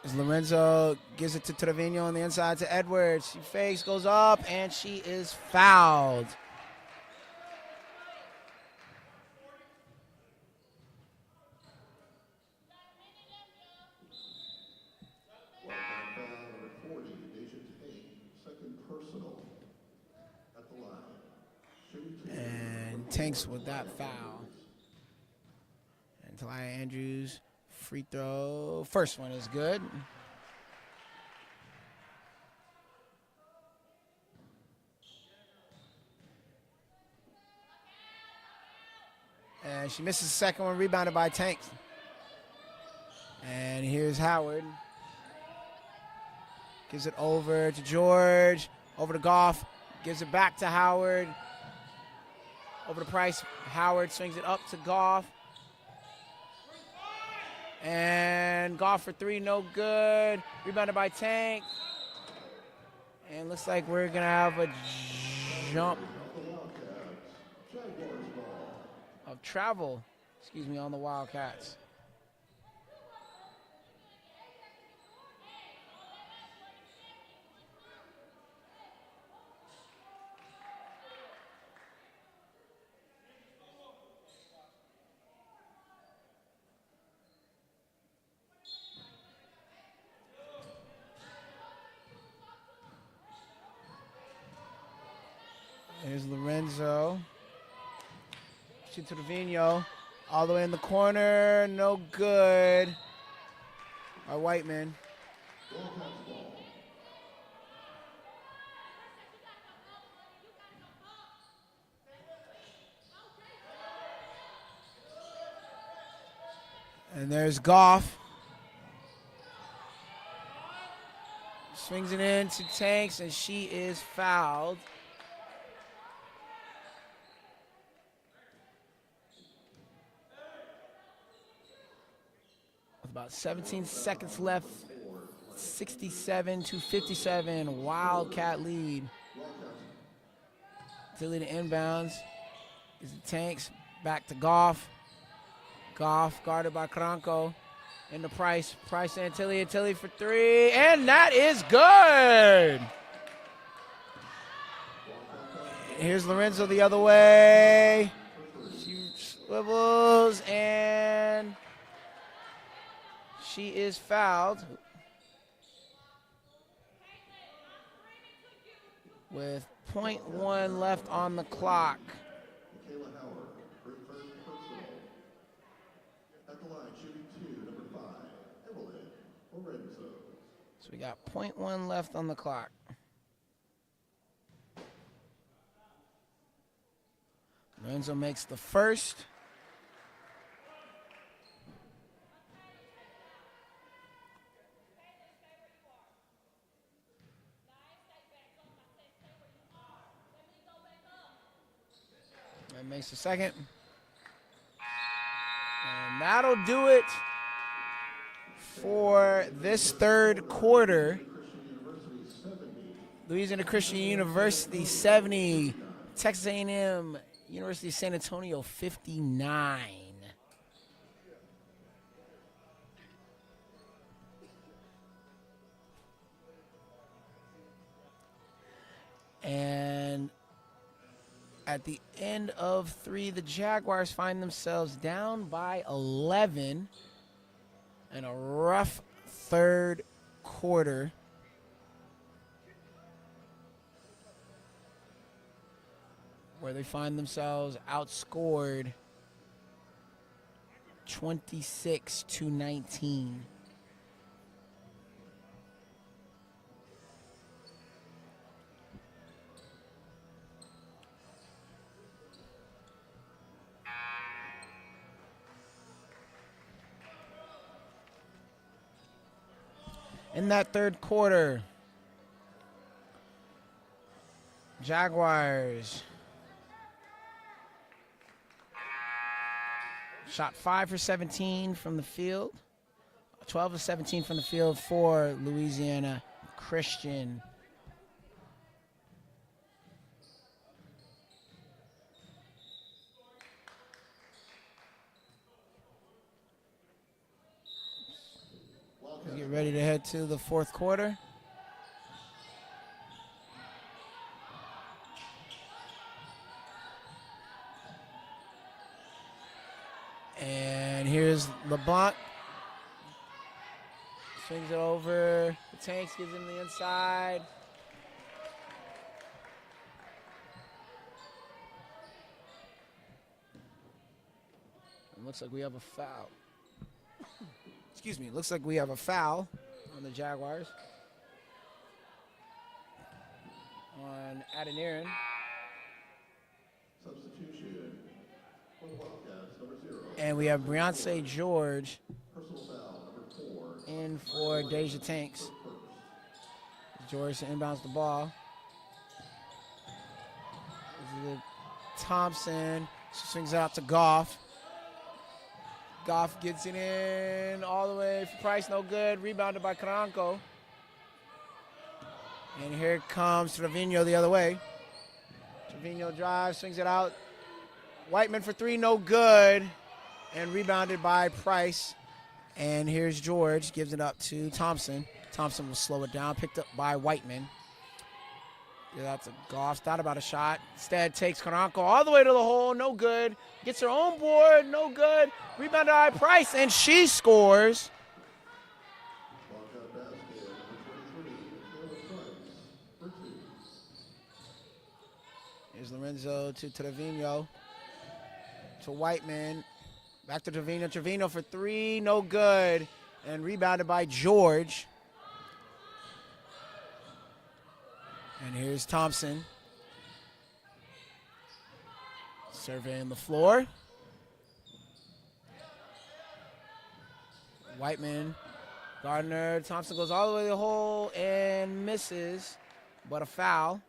As Lorenzo gives it to Trevino on the inside to Edwards. She fakes, goes up, and she is fouled. And Tanks with that foul. And Talia Andrews, free throw. First one is good. And she misses the second one, rebounded by Tanks. And here's Howard. Gives it over to George, over to Goff, gives it back to Howard. Over to Price. Howard swings it up to Goff. And Goff for 3, no good. Rebounded by Tank. And looks like we're going to have a jump of travel, on the Wildcats. Here's Lorenzo. To Trevino. All the way in the corner. No good. Our Whiteman. And there's Goff. Swings it in to Tanks, and she is fouled. About 17 seconds left. 67-57. Wildcat lead. Tilly to inbounds. Is the Tanks. Back to Goff. Goff guarded by Caranco. Into Price. Price and Tilly for 3. And that is good. Here's Lorenzo the other way. She swivels and she is fouled with .1 left on the clock. Michaela Howard, her third personal. At the line, shooting 2, number 5, Evelyn Lorenzo. So we got .1 left on the clock. Lorenzo makes the first. And makes the second. And that'll do it for this third quarter. Louisiana Christian University 70, Texas A&M University of San Antonio 59. And at the end of 3, the Jaguars find themselves down by 11 in a rough third quarter. Where they find themselves outscored 26-19. In that third quarter, Jaguars Shot 5 for 17 from the field. 12 of 17 from the field for Louisiana Christian. Let's get ready to head to the fourth quarter. And here's LeBlanc. Swings it over. The Tanks gives him the inside. It looks like we have a foul. Excuse me. It looks like we have a foul on the Jaguars. On Adeniran. Substitution for the Wildcats, number 0. And we have Beyonce George Personal foul, number 4. in for Deja Tanks. George inbounds the ball. This is Thompson. She swings it out to Goff. Goff gets it in all the way for Price, no good. Rebounded by Caranco. And here comes Trevino the other way. Trevino drives, swings it out. Whiteman for 3, no good. And rebounded by Price. And here's George, gives it up to Thompson. Thompson will slow it down, picked up by Whiteman. Yeah, that's a Goff, thought about a shot. Instead takes Caranco all the way to the hole, no good. Gets her own board, no good. Rebounded by Price, and she scores. Wildcat basket, number 23, Michaela Price, for 2. Here's Lorenzo to Trevino. To Whiteman. Back to Trevino. Trevino for 3, no good. And rebounded by George. And here's Thompson. Surveying the floor. Whiteman, Gardner, Thompson goes all the way to the hole and misses, but a foul.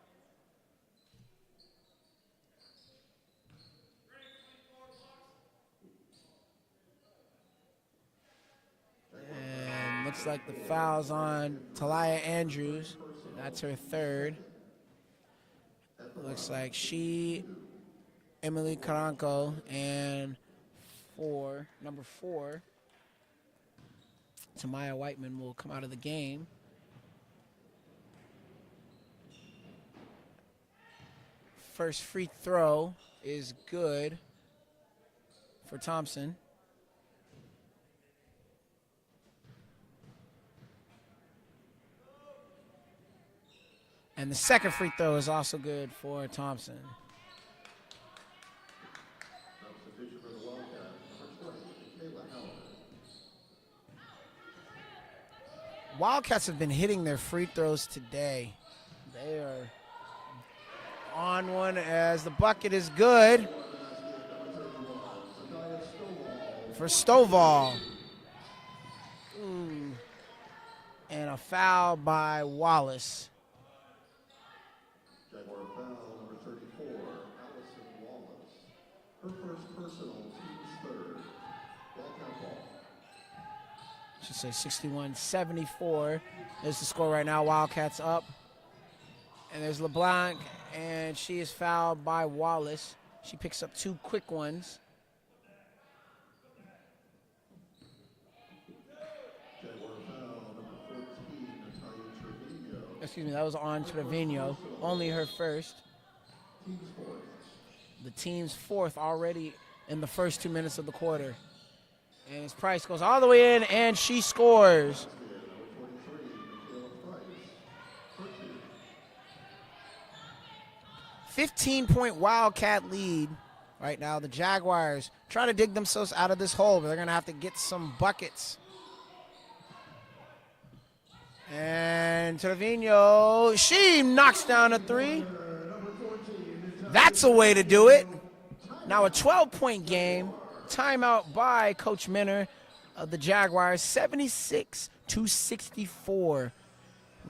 And looks like the foul's on Talia Andrews. That's her 3rd. Looks like she, Emily Caranco, and number 4, Tamaya Whiteman will come out of the game. First free throw is good for Thompson. And the second free throw is also good for Thompson. Substitution for the Wildcats, number 20, Michaela Howard. Wildcats have been hitting their free throws today. They are on one as the bucket is good for Stovall. Ooh. And a foul by Wallace. Jaguar foul, number 34, Allison Wallace. Her first personal, team's 3rd. Wildcat ball. Should say 61-74 is the score right now. Wildcats up. And there's LeBlanc, and she is fouled by Wallace. She picks up 2 quick ones. Jaguar foul, number 14, Natalia Trevino. Excuse me, that was on Trevino. Only her first. Team's 4th. The team's 4th already in the first 2 minutes of the quarter. And his Price goes all the way in, and she scores. Number 23, Michaela Price, for 2. 15-point Wildcat lead right now. The Jaguars trying to dig themselves out of this hole, but they're going to have to get some buckets. And Trevino, she knocks down a 3. That's a way to do it. Now a 12-point game. Timeout by Coach Minner of the Jaguars, 76-64.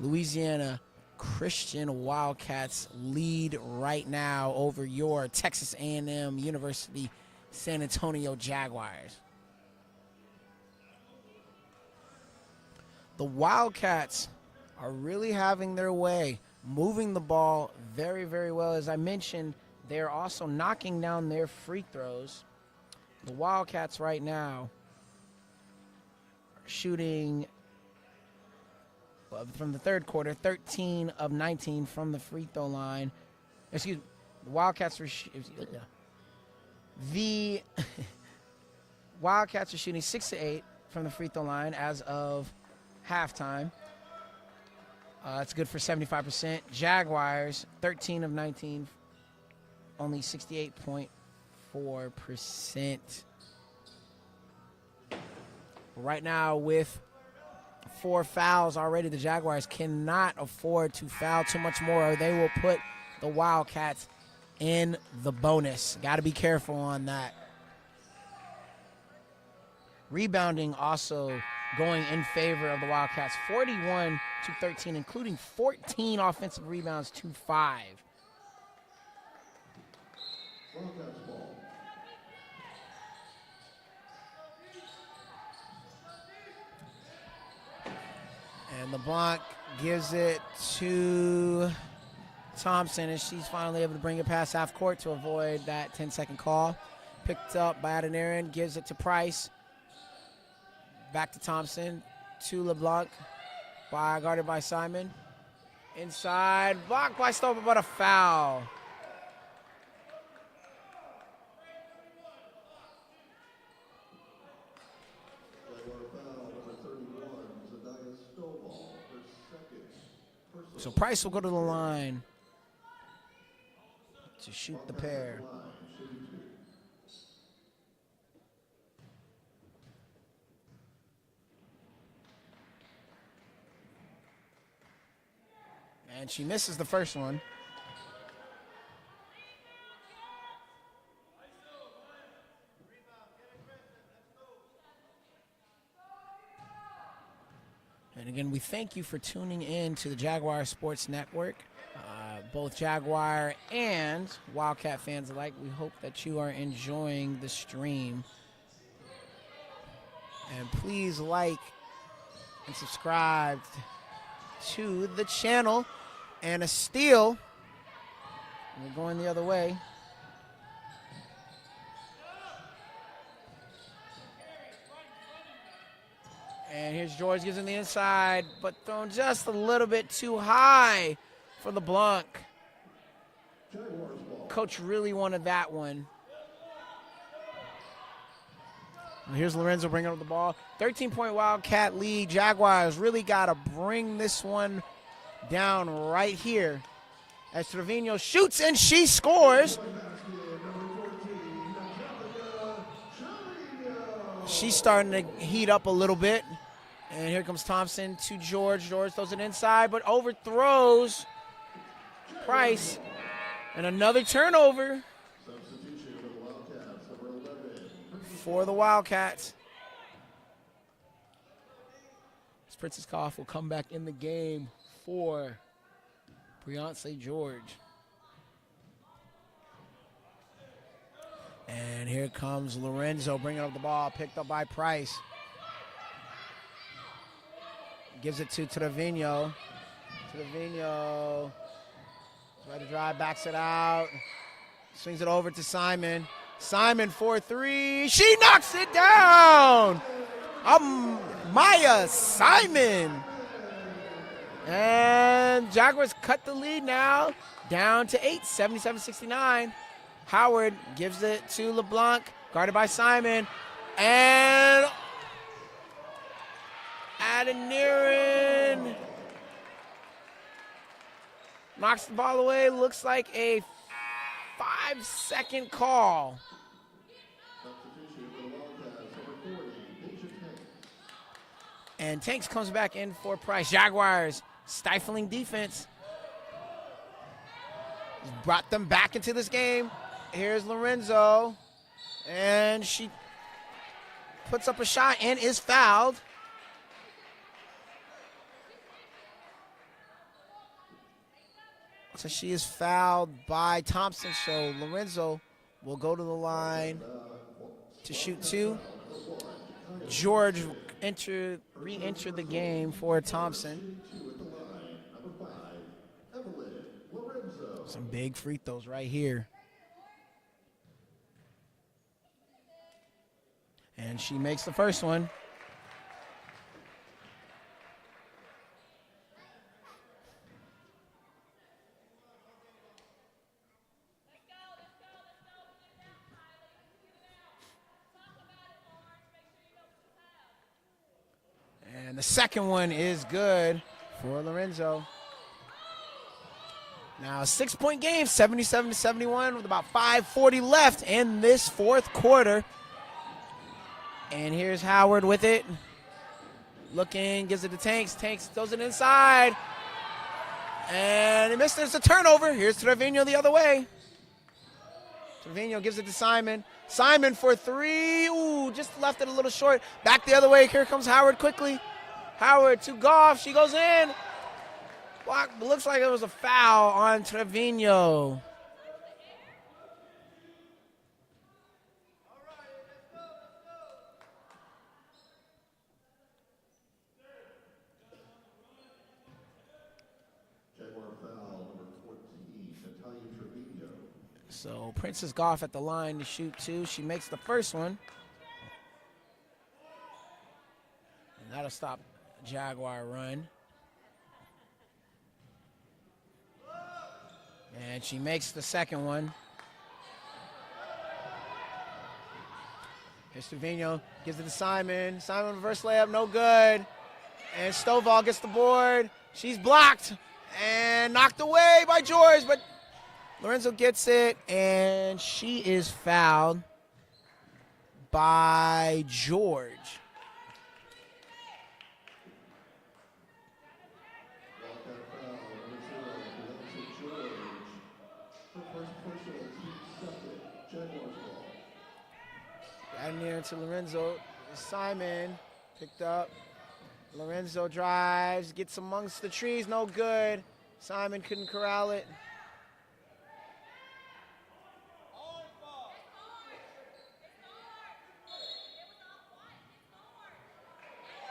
Louisiana Christian Wildcats lead right now over your Texas A&M University San Antonio Jaguars. The Wildcats are really having their way, moving the ball very, very well. As I mentioned, they're also knocking down their free throws. The Wildcats right now are shooting from the third quarter, 13 of 19 from the free throw line. Excuse me, the Wildcats are the Wildcats are shooting 6 of 8 from the free throw line as of halftime. That's good for 75%. Jaguars, 13 of 19, only 68.4%. Right now, with 4 fouls already, the Jaguars cannot afford to foul too much more, or they will put the Wildcats in the bonus. Got to be careful on that. Rebounding also going in favor of the Wildcats, 41 to 13, including 14 offensive rebounds to 5. Wildcats ball. And LeBlanc gives it to Thompson, and she's finally able to bring it past half court to avoid that 10-second call. Picked up by Adeniran, gives it to Price. Back to Thompson, to LeBlanc, guarded by Simon. Inside, blocked by Stover, but a foul. So Price will go to the line to shoot the pair. And she misses the first one. And again, we thank you for tuning in to the Jaguar Sports Network. Both Jaguar and Wildcat fans alike, we hope that you are enjoying the stream. And please like and subscribe to the channel. And a steal. We're going the other way. And here's George, gives him the inside, but thrown just a little bit too high for LeBlanc. Coach really wanted that one. Well, here's Lorenzo bringing up the ball. 13-point Wildcat lead. Jaguars really got to bring this one down right here. As Trevino shoots and she scores. She's starting to heat up a little bit. And here comes Thompson to George. George throws it inside, but overthrows Price. And another turnover for the Wildcats. As Princess Koff will come back in the game for Beyonce George. And here comes Lorenzo bringing up the ball, picked up by Price. Gives it to Trevino. Trevino tries to drive, backs it out. Swings it over to Simon. Simon for 3. She knocks it down. Maya Simon. And Jaguars cut the lead now down to 8, 77-69. Howard gives it to LeBlanc, guarded by Simon. And Adeniran knocks the ball away. Looks like a 5-second call. And Tanks comes back in for Price. Jaguars stifling defense. He's brought them back into this game. Here's Lorenzo. And she puts up a shot and is fouled. So she is fouled by Thompson. So Lorenzo will go to the line to shoot 2. George re-enter the game for Thompson. Some big free throws right here. And she makes the first one. And the second one is good for Lorenzo. Now a 6-point game, 77-71 with about 5:40 left in this fourth quarter. And here's Howard with it. Looking, gives it to Tanks. Tanks throws it inside. And he missed. There's a turnover. Here's Trevino the other way. Trevino gives it to Simon. Simon for 3. Ooh, just left it a little short. Back the other way. Here comes Howard quickly. Howard to Goff. She goes in. Block. Looks like it was a foul on Trevino. Jaguar foul number 14, Trevino. So Princess Goff at the line to shoot 2. She makes the first one. And that'll stop Jaguar run. And she makes the second one. Here's Trevino, gives it to Simon. Simon reverse layup, no good. And Stovall gets the board. She's blocked and knocked away by George, but Lorenzo gets it, and she is fouled by George. Got near to Lorenzo. Simon picked up. Lorenzo drives, gets amongst the trees, no good. Simon couldn't corral it.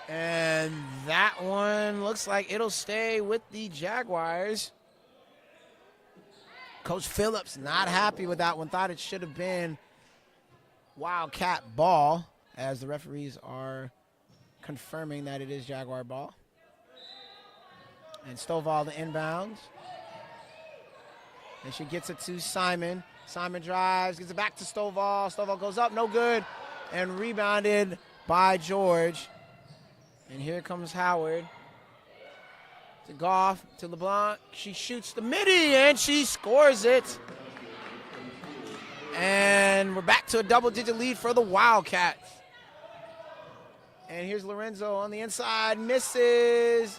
And that one looks like it'll stay with the Jaguars. Coach Phillips not happy with that one. Thought it should have been Wildcat ball, as the referees are confirming that it is Jaguar ball. And Stovall the inbounds. And she gets it to Simon. Simon drives, gets it back to Stovall. Stovall goes up, no good. And rebounded by George. And here comes Howard. To Goff, to LeBlanc. She shoots the midi, and she scores it. And we're back to a double-digit lead for the Wildcats. And here's Lorenzo on the inside, misses.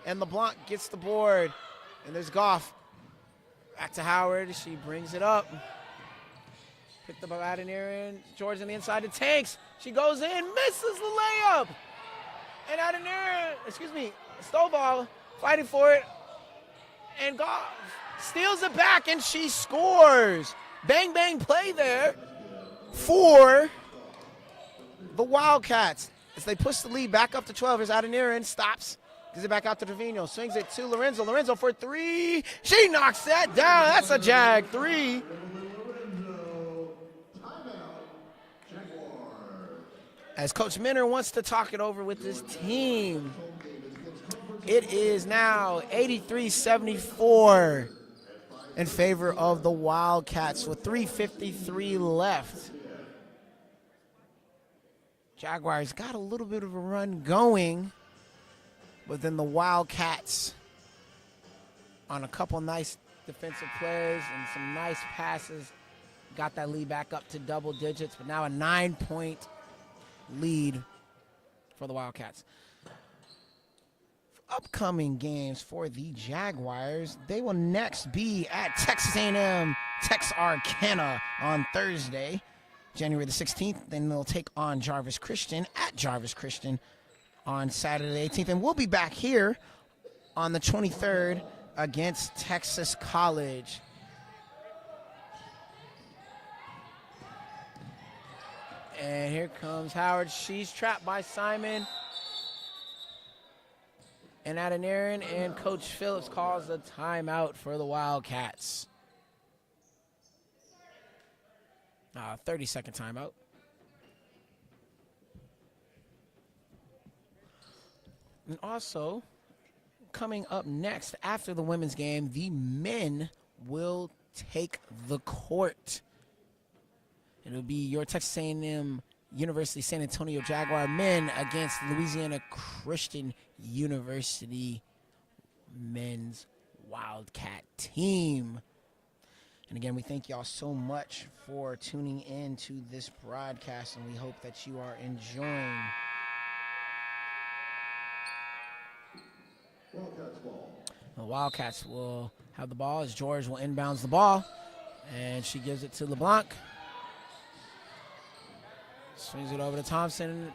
And LeBlanc gets the board. And there's Goff. Back to Howard. She brings it up. Picked up by Adenarian. George on the inside to Tanks. She goes in, misses the layup. And Adenarian, Stovall fighting for it. And Goff steals it back, and she scores. Bang, bang play there for the Wildcats. As they push the lead back up to 12, here's Adenarian, stops. Gives it back out to Trevino. Swings it to Lorenzo. Lorenzo for 3. She knocks that down. That's a Jag 3. As Coach Minner wants to talk it over with his team. It is now 83-74 in favor of the Wildcats with 3:53 left. Jaguars got a little bit of a run going, but then the Wildcats on a couple nice defensive plays and some nice passes got that lead back up to double digits, but now a 9-point lead for the Wildcats. For upcoming games for the Jaguars, they will next be at Texas A&M Texarkana on Thursday, January the 16th. Then they'll take on Jarvis Christian at Jarvis Christian on Saturday the 18th. And we'll be back here on the 23rd against Texas College. And here comes Howard. She's trapped by Simon and Adoniran, and Coach Phillips calls a timeout for the Wildcats. 30-second timeout. And also, coming up next after the women's game, the men will take the court. It'll be your Texas A&M University San Antonio Jaguar men against Louisiana Christian University men's Wildcat team. And again, we thank y'all so much for tuning in to this broadcast, and we hope that you are enjoying. Wildcats ball. The Wildcats will have the ball as George will inbounds the ball, and she gives it to LeBlanc. Swings it over to Thompson,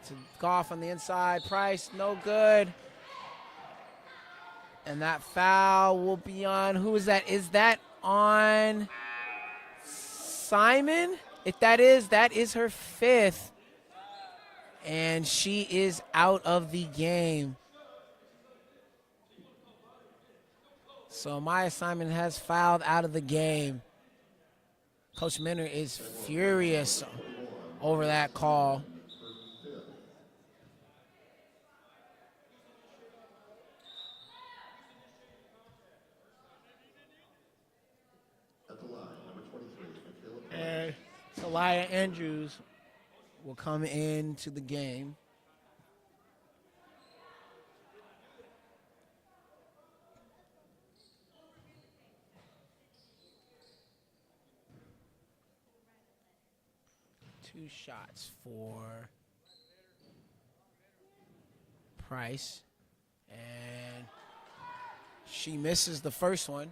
to Goff on the inside. Price, no good. And that foul will be on, who is that? Is that on Simon? If that is her fifth. And she is out of the game. So Maya Simon has fouled out of the game. Coach Minner is furious over that call. At the line, number 23, And Talia Andrews will come into the game. Two shots for Price, and she misses the first one.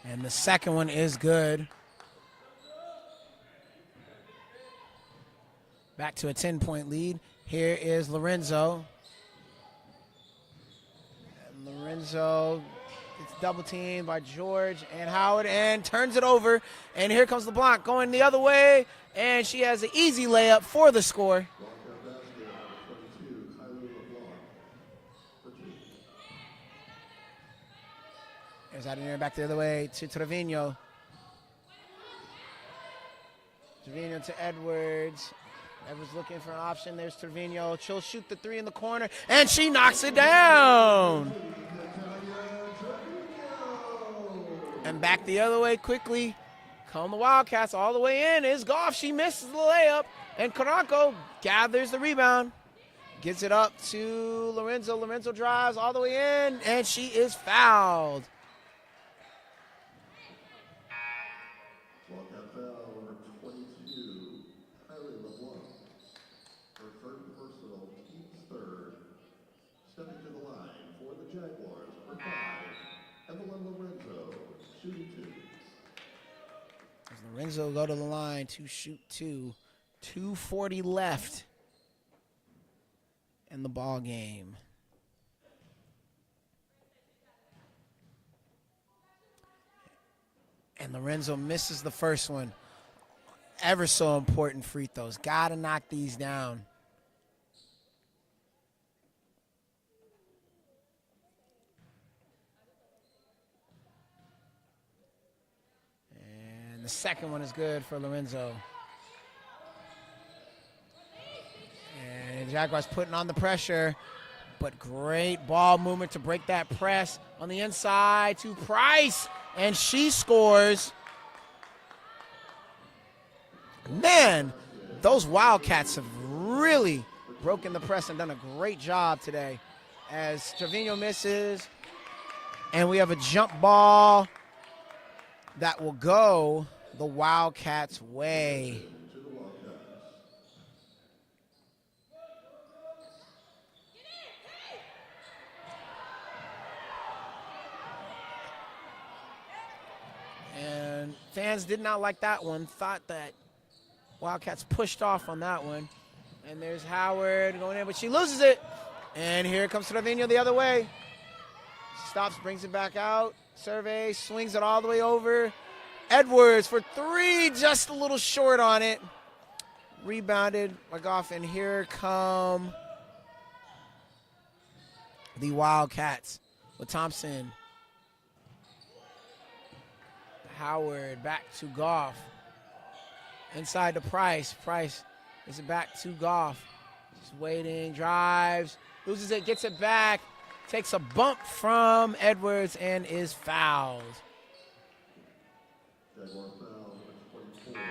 And the second one is good. Back to a 10-point lead. Here is Lorenzo. And Lorenzo gets double teamed by George and Howard and turns it over. And here comes LeBlanc going the other way. And she has an easy layup for the score. There's Adoniran back the other way to Trevino. Trevino to Edwards. Edwards looking for an option. There's Trevino. She'll shoot the three in the corner, and she knocks it down. And back the other way quickly. Come the Wildcats all the way in. Is Goff. She misses the layup, and Caranco gathers the rebound. Gets it up to Lorenzo. Lorenzo drives all the way in, and she is fouled. Wildcat foul, number 22, Kylie LeBlanc. Her third personal, team's third. Stepping to the line for the Jaguars, number 5, Evelyn Lorenzo, shooting 2. As Lorenzo go to the line to shoot two. 2:40 left in the ball game. And Lorenzo misses the first one. Ever so important free throws. Got to knock these down. And the second one is good for Lorenzo. And Jaguars putting on the pressure, but great ball movement to break that press on the inside to Price, and she scores. Man, those Wildcats have really broken the press and done a great job today as Trevino misses, and we have a jump ball that will go the Wildcats' way. And fans did not like that one, thought that Wildcats pushed off on that one. And there's Howard going in, but she loses it. And here comes Trevino the other way. Stops, brings it back out. Survey, swings it all the way over. Edwards for three, just a little short on it. Rebounded by Goff, and here come the Wildcats with Thompson. Howard back to Goff. Inside to Price. Price is it back to Goff. Just waiting, drives, loses it, gets it back. Takes a bump from Edwards and is fouled. Jaguar foul, number 24, Maya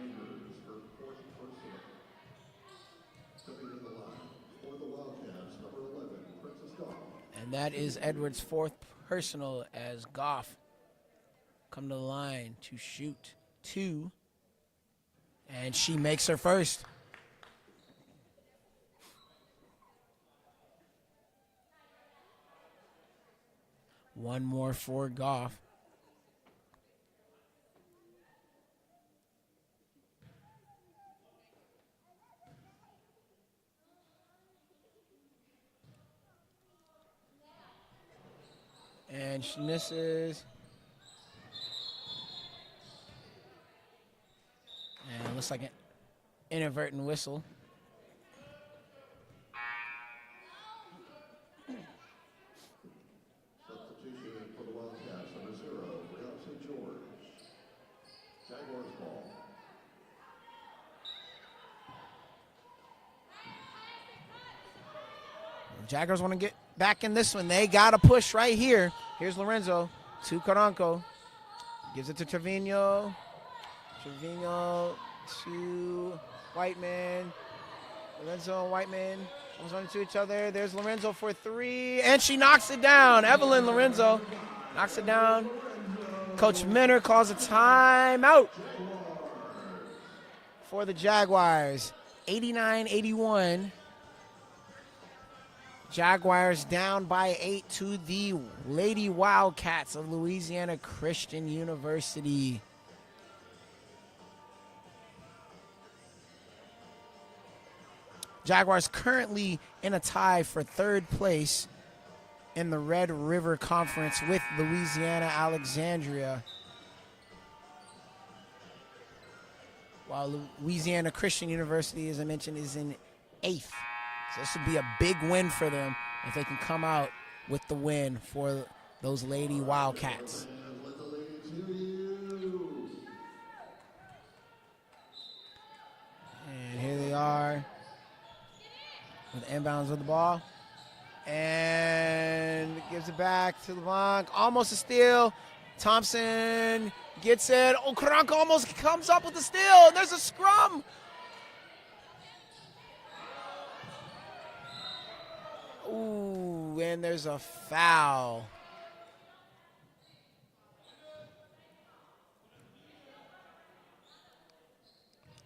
Andrews, her fourth personal. Stepping to the line for the Wildcats, number 11, Princess Goff. And that is Edwards' fourth personal as Goff come to the line to shoot two. And she makes her first. One more for Goff. And she misses. And it looks like an inadvertent whistle. Substitution for the Wildcats, number 0, St. George. Jaguars ball. Jaguars want to get back in this one. They got to push right here. Here's Lorenzo to Caranco. Gives it to Trevino. Trevino to Whiteman. Lorenzo and Whiteman almost running to each other. There's Lorenzo for three, and she knocks it down. Evelyn Lorenzo knocks it down. Coach Minner calls a timeout for the Jaguars. 89-81. Jaguars down by 8 to the Lady Wildcats of Louisiana Christian University. Jaguars currently in a tie for third place in the Red River Conference with Louisiana Alexandria, while Louisiana Christian University, as I mentioned, is in 8th. So this would be a big win for them if they can come out with the win for those Lady Wildcats. And here they are with inbounds with the ball. And gives it back to LeBlanc. Almost a steal. Thompson gets it. Oh, Caranco almost comes up with the steal. And there's a scrum. Ooh, and there's a foul.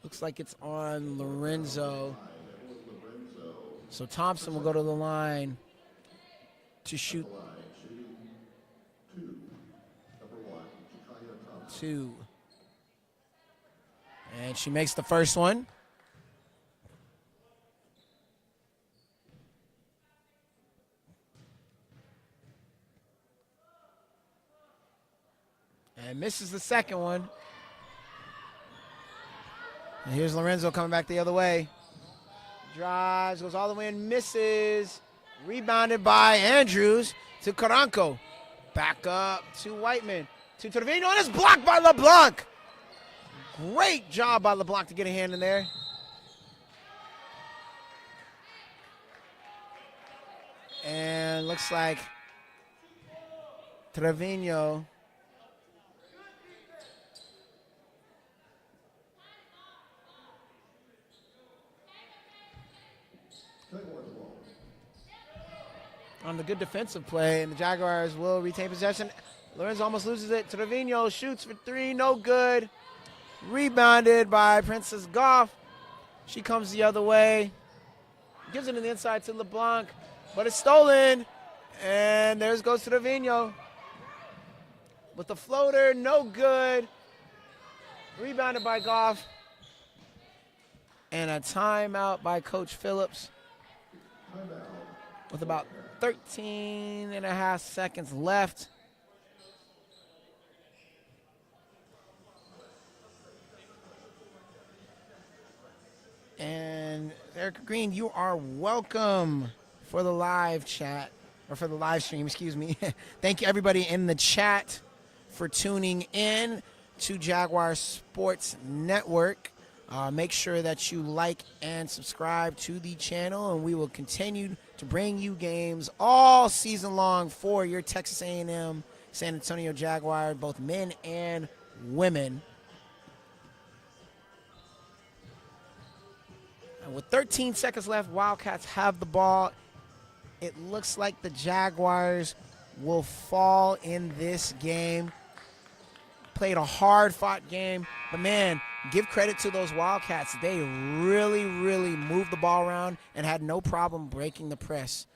Looks like it's on Lorenzo. So Thompson will go to the line to shoot two. And she makes the first one. And misses the second one. And here's Lorenzo coming back the other way. Drives, goes all the way and misses. Rebounded by Andrews to Caranco. Back up to Whiteman. To Trevino, and it's blocked by LeBlanc. Great job by LeBlanc to get a hand in there. And looks like Trevino on the good defensive play, and the Jaguars will retain possession. Lorenzo almost loses it. Trevino shoots for three, no good. Rebounded by Princess Goff. She comes the other way. Gives it in the inside to LeBlanc, but it's stolen. And there goes Trevino with the floater, no good. Rebounded by Goff. And a timeout by Coach Phillips. with about 13 and a half seconds left. And Erica Green, you are welcome for the live chat, or for the live stream, excuse me. Thank you, everybody in the chat, for tuning in to Jaguar Sports Network. Make sure that you like and subscribe to the channel, and we will continue to bring you games all season long for your Texas A&M San Antonio Jaguars, both men and women. And with 13 seconds left, Wildcats have the ball. It looks like the Jaguars will fall in this game. Played a hard-fought game, but man, give credit to those Wildcats. They really, really moved the ball around and had no problem breaking the press.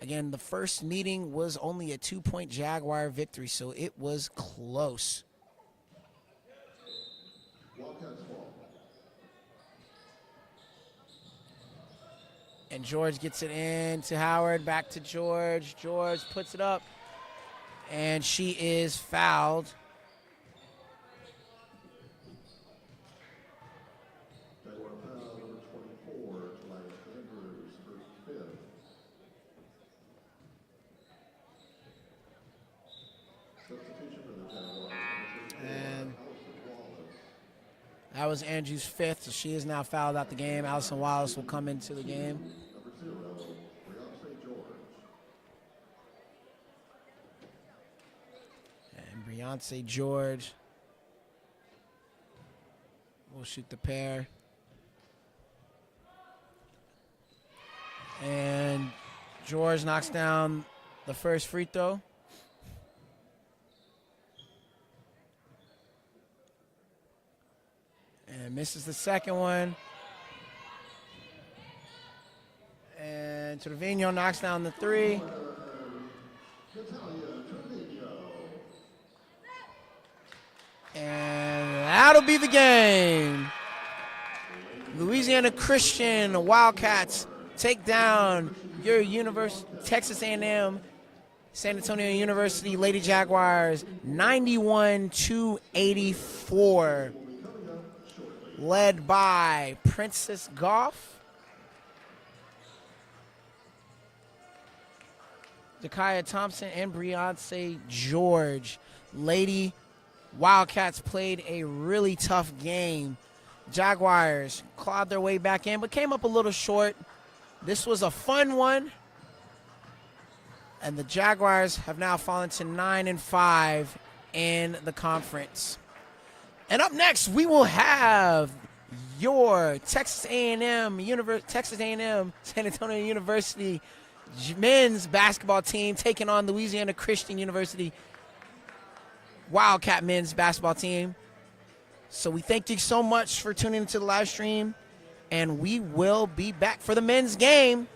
Again, the first meeting was only a 2-point Jaguar victory, so it was close. Wildcats ball. And George gets it in to Howard, back to George. George puts it up, and she is fouled. Jaguar foul number 24, Lady Jaguars, her fifth. Substitution for the Jaguars. And that was Andrew's fifth, so she is now fouled out the game. Allison Wallace will come into the game. Number 0, Beyonce George. And Beyonce George will shoot the pair. And George knocks down the first free throw. And misses the second one. And Trevino knocks down the three. And that'll be the game. Louisiana Christian Wildcats take down your Texas A&M San Antonio University Lady Jaguars 91-84. Led by Princess Goff, Jakaya Thompson, and Beyonce George. Lady Wildcats played a really tough game. Jaguars clawed their way back in, but came up a little short. This was a fun one. And the Jaguars have now fallen to 9-5 in the conference. And up next, we will have your Texas A&M San Antonio University men's basketball team taking on Louisiana Christian University Wildcat men's basketball team. So we thank you so much for tuning into the live stream, and we will be back for the men's game.